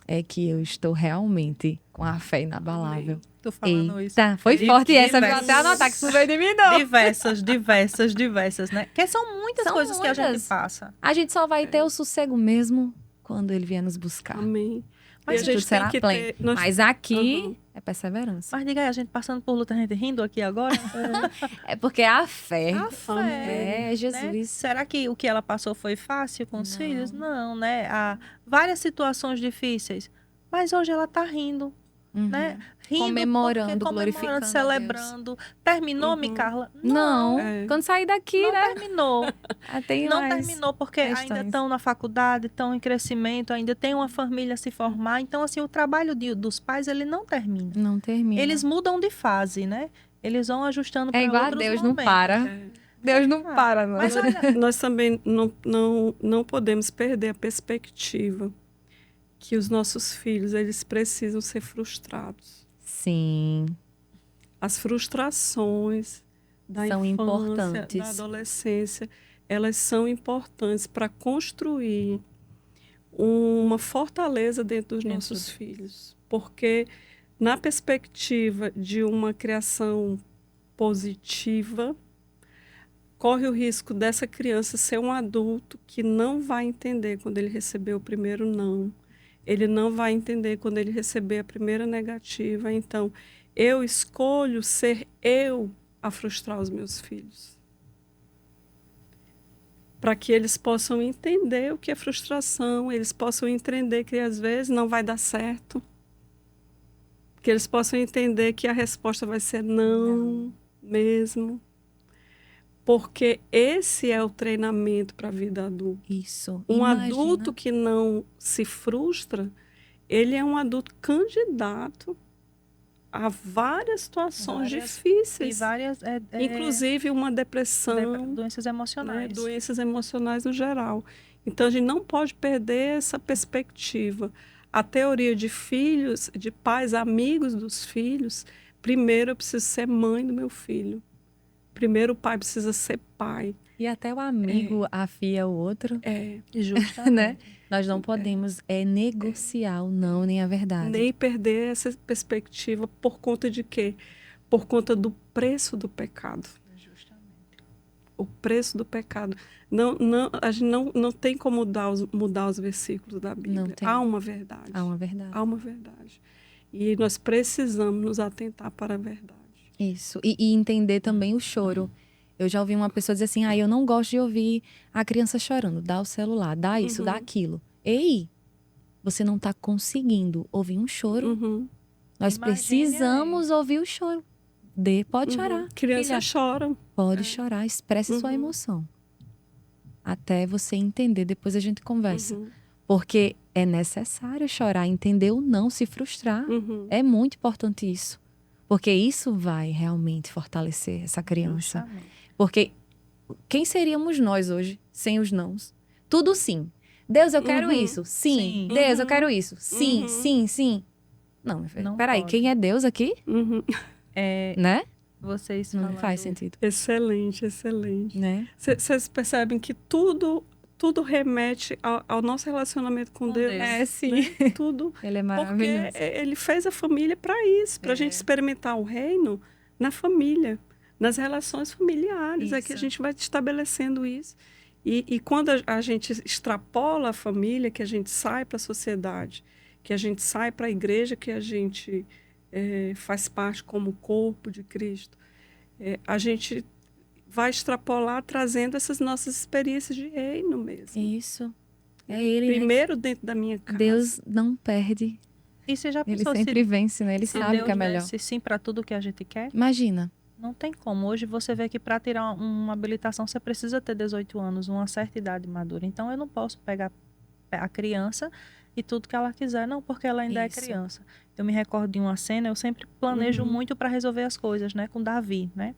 É que eu estou realmente com a fé inabalável. Tô falando isso. Foi forte essa, viu? Até anotar que isso não veio de mim, não. Diversas, né? Que são muitas coisas que a gente passa. A gente só vai ter o sossego mesmo quando ele vier nos buscar. Amém. Mas tudo será pleno. Mas aqui é perseverança. Mas diga aí, a gente passando por luta, a gente rindo aqui agora? É porque a fé. É Jesus. Né? Será que o que ela passou foi fácil com os filhos? Não, né? Há várias situações difíceis. Mas hoje ela tá rindo. Né? Rindo, comemorando, glorificando, celebrando. Terminou, Carla? Não. Quando sair daqui, não né? Terminou. Não terminou, porque ainda estão na faculdade, estão em crescimento, ainda tem uma família a se formar. Então, assim, o trabalho dos pais, ele não termina. Não termina. Eles mudam de fase, né? Eles vão ajustando para É igual a outros Deus, não momentos. para. É. Deus não para, não. Mas olha, Nós também não podemos perder a perspectiva que os nossos filhos, eles precisam ser frustrados. Sim, As frustrações da São infância, importantes. da adolescência, elas são importantes para construir uma fortaleza dentro dos nossos filhos. Porque na perspectiva de uma criação positiva, corre o risco dessa criança ser um adulto que não vai entender quando ele receber o primeiro não. Ele não vai entender quando ele receber a primeira negativa. Então, eu escolho ser eu a frustrar os meus filhos. Para que eles possam entender o que é frustração, eles possam entender que às vezes não vai dar certo. Que eles possam entender que a resposta vai ser não mesmo. Porque esse é o treinamento para a vida adulta. isso. Um Imagina. adulto que não se frustra, ele é um adulto candidato a várias situações e difíceis. várias Inclusive uma depressão, doenças né, emocionais. doenças emocionais no geral. Então, a gente não pode perder essa perspectiva. A teoria de filhos, de pais amigos dos filhos, primeiro eu preciso ser mãe do meu filho. Primeiro o pai precisa ser pai. E até o amigo afia o outro, Justamente. né? Nós não podemos negociar o não nem a verdade. Nem perder essa perspectiva por conta de quê? Por conta do preço do pecado. O preço do pecado. A gente não tem como mudar os versículos da Bíblia. Não tem. Há uma verdade. Há uma verdade. Há uma verdade. E nós precisamos nos atentar para a verdade. Isso. E entender também o choro. Eu já ouvi uma pessoa dizer assim, eu não gosto de ouvir a criança chorando. Dá o celular, dá isso, dá aquilo. Ei, você não está conseguindo ouvir um choro. Uhum. Nós Imagine precisamos ouvir o choro. Pode chorar. Crianças choram. Pode chorar, expresse sua emoção. Até você entender, depois a gente conversa. Uhum. Porque é necessário chorar, entender o não, se frustrar. Uhum. É muito importante isso. Porque isso vai realmente fortalecer essa criança. Justamente. Porque quem seríamos nós hoje sem os nãos? Tudo sim. Deus, eu quero isso. Sim. Sim. Deus, eu quero isso. Sim, sim. Não, meu filho, Não peraí, pode. quem é Deus aqui? Uhum. Né? Vocês Não falando... faz sentido. Excelente, excelente. Né? Vocês percebem que tudo remete ao nosso relacionamento com Deus. Deus. sim. Né? Tudo. Ele é Porque maravilhoso. ele fez a família para isso, para a gente experimentar o reino na família, nas relações familiares. É que a Isso. gente vai estabelecendo isso. E quando a gente extrapola a família, que a gente sai para a sociedade, que a gente sai para a igreja, que a gente faz parte como corpo de Cristo, a gente vai extrapolar trazendo essas nossas experiências de reino mesmo. Isso. É ele, né? Primeiro dentro da minha casa. Deus não perde. E você já Ele pensou sempre vence, né? Ele se sabe Deus que é melhor. desse sim para tudo que a gente quer? Imagina. Não tem como. Hoje você vê que para tirar uma habilitação você precisa ter 18 anos, uma certa idade madura. Então eu não posso pegar a criança e tudo que ela quiser, não, porque ela ainda Isso. é criança. Eu me recordo de uma cena, eu sempre planejo muito para resolver as coisas, né, com Davi, né?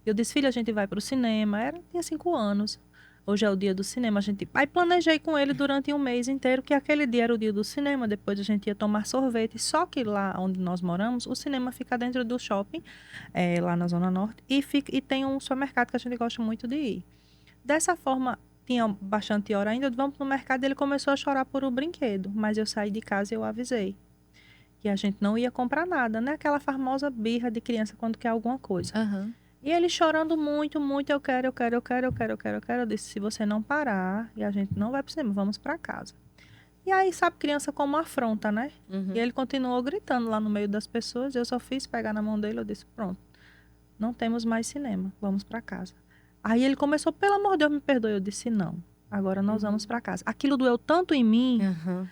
Eu disse, filha, a gente vai para o cinema. Tinha 5 anos. Hoje é o dia do cinema. Aí planejei com ele durante um mês inteiro que aquele dia era o dia do cinema. Depois a gente ia tomar sorvete. Só que lá onde nós moramos, o cinema fica dentro do shopping, lá na Zona Norte. E tem um supermercado que a gente gosta muito de ir. Dessa forma, tinha bastante hora ainda. Vamos no mercado e ele começou a chorar por um brinquedo. Mas eu saí de casa e eu avisei que a gente não ia comprar nada, né? Aquela famosa birra de criança quando quer alguma coisa. Aham. E ele chorando muito, eu quero. Eu disse, se você não parar, e a gente não vai pro cinema, vamos para casa. E aí, sabe, criança como afronta, né? E ele continuou gritando lá no meio das pessoas, eu só fiz pegar na mão dele, eu disse, pronto, não temos mais cinema, vamos para casa. Aí ele começou, pelo amor de Deus, me perdoe. Eu disse, não, agora nós vamos para casa. Aquilo doeu tanto em mim, Aham.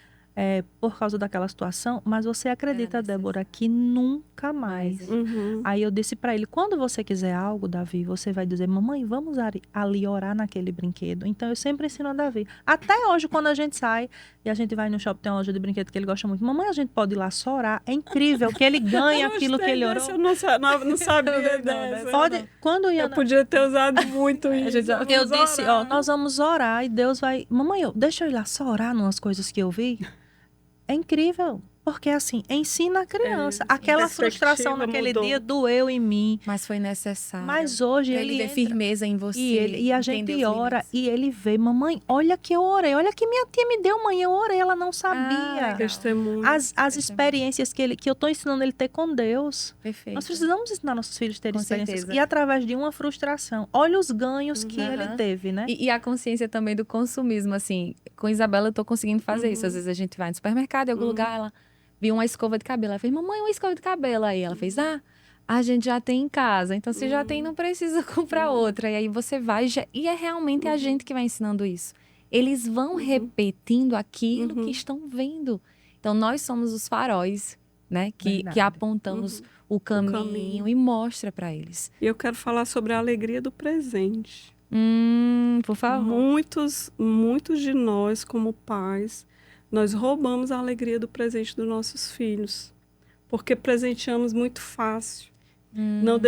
por causa daquela situação, mas você acredita, necessário. Débora, que nunca mais. Uhum. Aí eu disse para ele, quando você quiser algo, Davi, você vai dizer, mamãe, vamos ali orar naquele brinquedo. Então eu sempre ensino a Davi. Até hoje, quando a gente sai e a gente vai no shopping, tem uma loja de brinquedo que ele gosta muito. Mamãe, a gente pode ir lá só orar. É incrível que ele ganha aquilo que ele orou. Eu não sabia dessa. Pode, quando Eu podia ter usado muito isso. Eu disse, ó, nós vamos orar e Deus vai... Mamãe, deixa eu ir lá só orar nas coisas que eu vi. É incrível, porque assim, ensina a criança. Aquela frustração naquele dia doeu em mim. Mas foi necessário. Mas hoje Pra ele ver entra, firmeza em você. e a gente entender os ora limites. e ele vê, mamãe, olha que eu orei, olha que minha tia me deu, mãe, eu orei, ela não sabia. legal. Testemunho. As experiências que eu tô ensinando ele a ter com Deus. Perfeito. Nós precisamos ensinar nossos filhos a terem Com experiências. certeza. E através de uma frustração. Olha os ganhos que Uhum. ele teve, né? E a consciência também do consumismo, assim. Com Isabela eu tô conseguindo fazer isso. Às vezes a gente vai no supermercado, em algum lugar, ela viu uma escova de cabelo. Ela fez, mamãe, uma escova de cabelo. Aí ela fez, a gente já tem em casa. Então, se já tem, não precisa comprar outra. E aí você vai... E é realmente a gente que vai ensinando isso. Eles vão repetindo aquilo que estão vendo. Então, nós somos os faróis, né? Que Verdade. apontamos o caminho e mostra para eles. E eu quero falar sobre a alegria do presente. Por favor. Muitos de nós, como pais, nós roubamos a alegria do presente dos nossos filhos. Porque presenteamos muito fácil. Não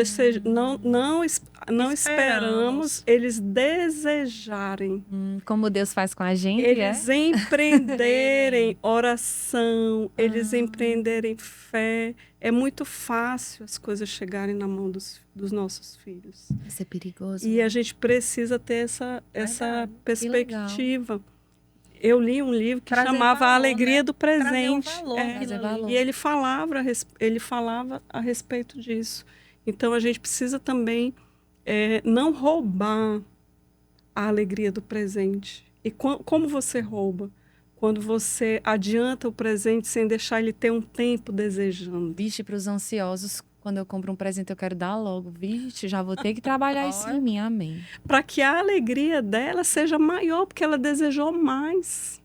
esperamos eles desejarem. Como Deus faz com a gente, Eles empreenderem oração, eles empreenderem fé. É muito fácil as coisas chegarem na mão dos nossos filhos. Isso é perigoso. E a gente precisa ter essa perspectiva. Eu li um livro que Trazer chamava valor, A Alegria do Presente. Trazer um valor, Trazer valor. E ele falava a respeito disso. Então, a gente precisa também não roubar a alegria do presente. E como você rouba? Quando você adianta o presente sem deixar ele ter um tempo desejando. Vixe, para os ansiosos, quando eu compro um presente, eu quero dar logo. Vixe, já vou ter que trabalhar isso em mim, amém. Para que a alegria dela seja maior, porque ela desejou mais.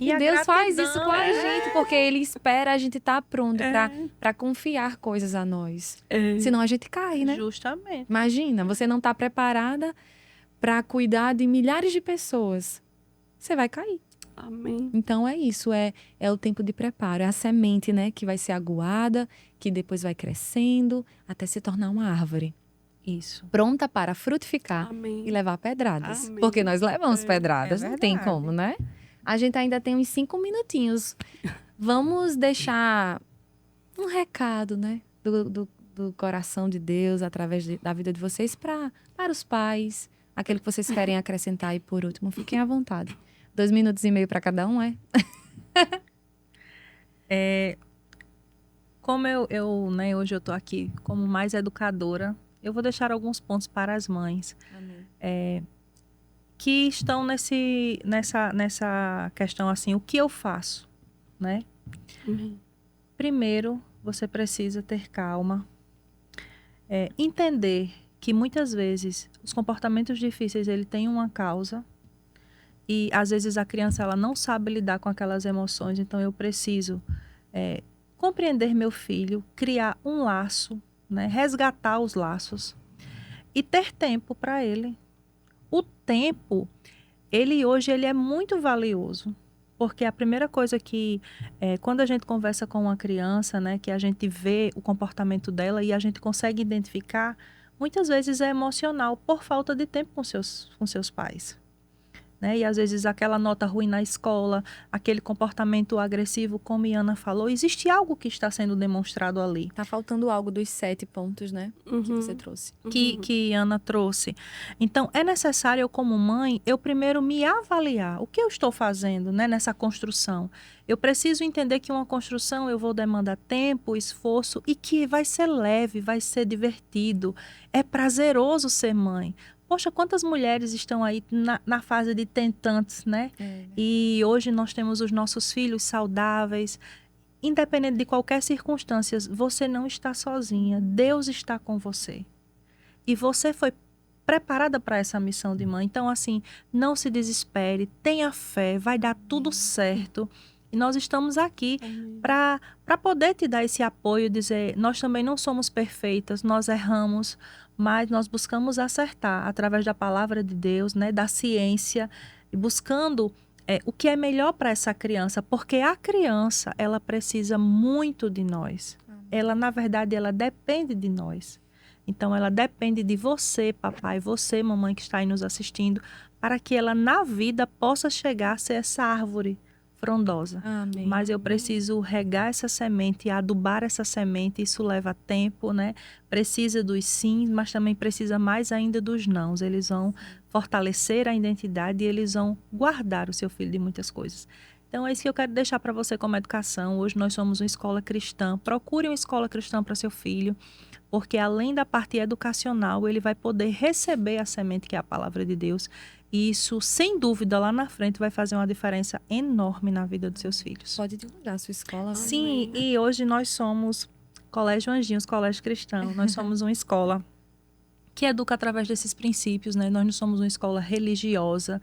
E Deus faz isso com a gente, porque Ele espera a gente estar pronto para confiar coisas a nós. Senão a gente cai, né? Justamente. Imagina, você não está preparada para cuidar de milhares de pessoas. Você vai cair. Amém. Então é isso, é o tempo de preparo. É a semente, né, que vai ser aguada, que depois vai crescendo até se tornar uma árvore. Isso. Pronta para frutificar Amém. e levar pedradas. Amém. Porque nós levamos pedradas, não tem verdade. como, né? A gente ainda tem uns 5 minutinhos. Vamos deixar um recado, né? Do coração de Deus, através da vida de vocês, para os pais. Aquele que vocês querem acrescentar. E por último, fiquem à vontade. 2,5 minutos para cada um, Como né, hoje eu tô aqui como mais educadora, eu vou deixar alguns pontos para as mães. Amém. Que estão nessa questão assim, o que eu faço, né? Primeiro, você precisa ter calma, entender que muitas vezes os comportamentos difíceis ele tem uma causa e às vezes a criança ela não sabe lidar com aquelas emoções, então eu preciso compreender meu filho, criar um laço, né? Resgatar os laços e ter tempo para ele. O tempo, hoje ele é muito valioso, porque a primeira coisa que, quando a gente conversa com uma criança, né, que a gente vê o comportamento dela e a gente consegue identificar, muitas vezes é emocional, por falta de tempo com seus pais. Né? E às vezes aquela nota ruim na escola, aquele comportamento agressivo, como Ana falou, existe algo que está sendo demonstrado ali. Tá faltando algo dos 7 pontos, né? Que você trouxe. Que Ana trouxe. Então, é necessário, eu como mãe, eu primeiro me avaliar. O que eu estou fazendo, né, nessa construção? Eu preciso entender que uma construção eu vou demandar tempo, esforço e que vai ser leve, vai ser divertido. É prazeroso ser mãe. Poxa, quantas mulheres estão aí na fase de tentantes, né? E hoje nós temos os nossos filhos saudáveis. Independente de qualquer circunstância, você não está sozinha. Deus está com você. E você foi preparada para essa missão de mãe. Então, assim, não se desespere, tenha fé, vai dar tudo certo. E nós estamos aqui para poder te dar esse apoio, dizer, nós também não somos perfeitas, nós erramos, mas nós buscamos acertar através da palavra de Deus, né, da ciência, e buscando o que é melhor para essa criança, porque a criança, ela precisa muito de nós. Ela, na verdade, ela depende de nós. Então, ela depende de você, papai, você, mamãe, que está aí nos assistindo, para que ela, na vida, possa chegar a ser essa árvore frondosa. Amém. Mas eu preciso regar essa semente, adubar essa semente, isso leva tempo, né? Precisa dos sims, mas também precisa mais ainda dos nãos. Eles vão fortalecer a identidade e eles vão guardar o seu filho de muitas coisas. Então é isso que eu quero deixar para você como educação. Hoje nós somos uma escola cristã. Procure uma escola cristã para seu filho, porque além da parte educacional, ele vai poder receber a semente que é a palavra de Deus. E isso, sem dúvida, lá na frente vai fazer uma diferença enorme na vida dos seus filhos. Pode divulgar a sua escola. Sim, e hoje nós somos Colégio Anjinhos, Colégio Cristão. Nós somos uma escola que educa através desses princípios, né? Nós não somos uma escola religiosa,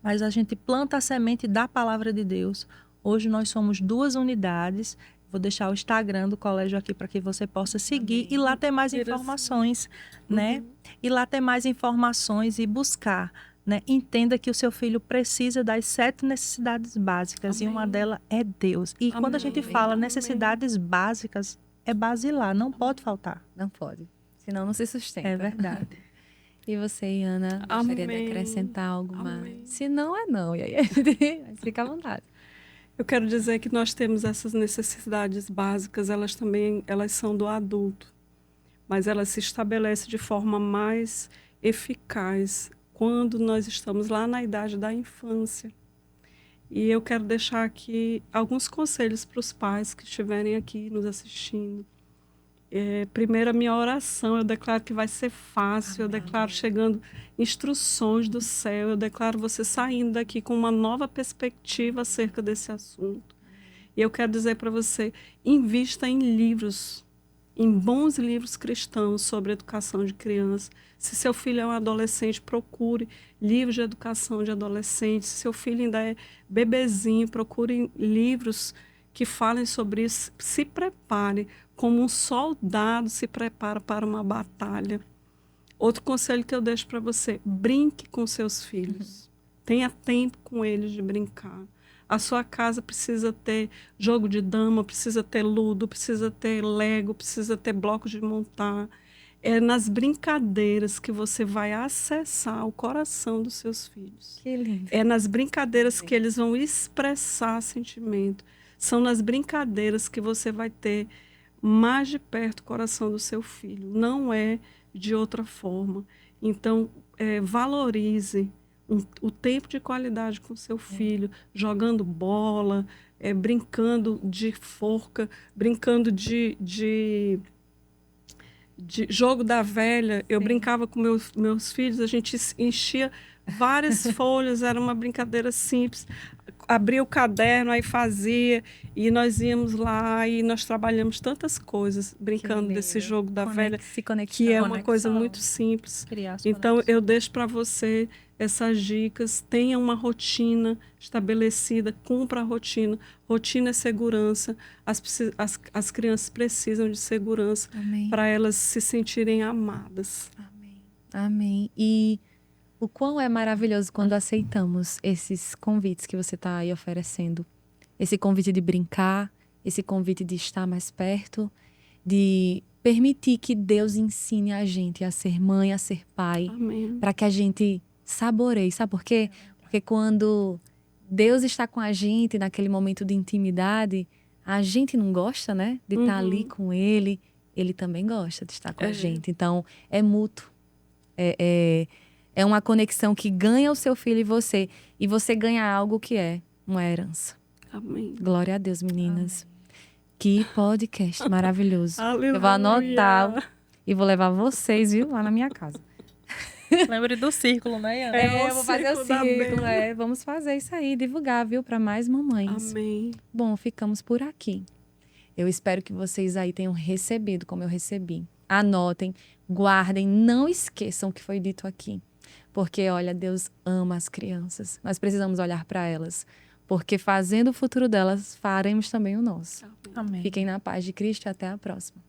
mas a gente planta a semente da palavra de Deus. Hoje nós somos 2 unidades. Vou deixar o Instagram do colégio aqui para que você possa seguir. E lá tem mais informações, né? E lá tem mais informações e buscar, né? Entenda que o seu filho precisa das 7 necessidades básicas. E uma delas é Deus. E quando a gente fala necessidades básicas, é basilar, não pode faltar. Não pode, senão não se sustenta. É verdade. E você, Ana, gostaria de acrescentar algo mais? Se não, é não. E aí, mas fica à vontade. Eu quero dizer que nós temos essas necessidades básicas, elas são do adulto, mas elas se estabelecem de forma mais eficaz quando nós estamos lá na idade da infância. E eu quero deixar aqui alguns conselhos para os pais que estiverem aqui nos assistindo. Primeiro, a minha oração, eu declaro que vai ser fácil, eu declaro chegando instruções do céu, eu declaro você saindo daqui com uma nova perspectiva acerca desse assunto. E eu quero dizer para você, invista em livros, em bons livros cristãos sobre educação de criança. Se seu filho é um adolescente, procure livros de educação de adolescente. Se seu filho ainda é bebezinho, procure livros que falem sobre isso. Se prepare como um soldado se prepara para uma batalha. Outro conselho que eu deixo para você, brinque com seus filhos. Tenha tempo com eles de brincar. A sua casa precisa ter jogo de dama, precisa ter ludo, precisa ter lego, precisa ter blocos de montar. É nas brincadeiras que você vai acessar o coração dos seus filhos. Que lindo. É nas brincadeiras que eles vão expressar sentimento. São nas brincadeiras que você vai ter mais de perto o coração do seu filho. Não é de outra forma. Então, valorize o tempo de qualidade com seu filho, jogando bola, brincando de forca, brincando de jogo da velha. Eu brincava com meus filhos, a gente enchia várias folhas, era uma brincadeira simples. Abria o caderno, aí fazia, e nós íamos lá e nós trabalhamos tantas coisas brincando desse jogo da velha, que é uma coisa muito simples. Então, eu deixo para você essas dicas. Tenha uma rotina estabelecida, cumpra a rotina. Rotina é segurança. As crianças precisam de segurança para elas se sentirem amadas. Amém. Amém. E o quão é maravilhoso quando aceitamos esses convites que você está aí oferecendo. Esse convite de brincar, esse convite de estar mais perto, de permitir que Deus ensine a gente a ser mãe, a ser pai, para que a gente saboreie. Sabe por quê? Porque quando Deus está com a gente naquele momento de intimidade, a gente não gosta, né, de estar ali com Ele. Ele também gosta de estar com a gente. Então, é mútuo. É uma conexão que ganha o seu filho e você ganha algo que é uma herança. Amém. Glória a Deus, meninas. Amém. Que podcast maravilhoso. Aleluia. Eu vou anotar e vou levar vocês, viu, lá na minha casa. Lembre do círculo, né, Ana? Eu vou fazer o círculo. Vamos fazer isso aí, divulgar, viu, para mais mamães. Amém. Bom, ficamos por aqui. Eu espero que vocês aí tenham recebido como eu recebi. Anotem, Guardem, não esqueçam o que foi dito aqui. Porque, olha, Deus ama as crianças. Nós precisamos olhar para elas. Porque fazendo o futuro delas, faremos também o nosso. Amém. Fiquem na paz de Cristo e até a próxima.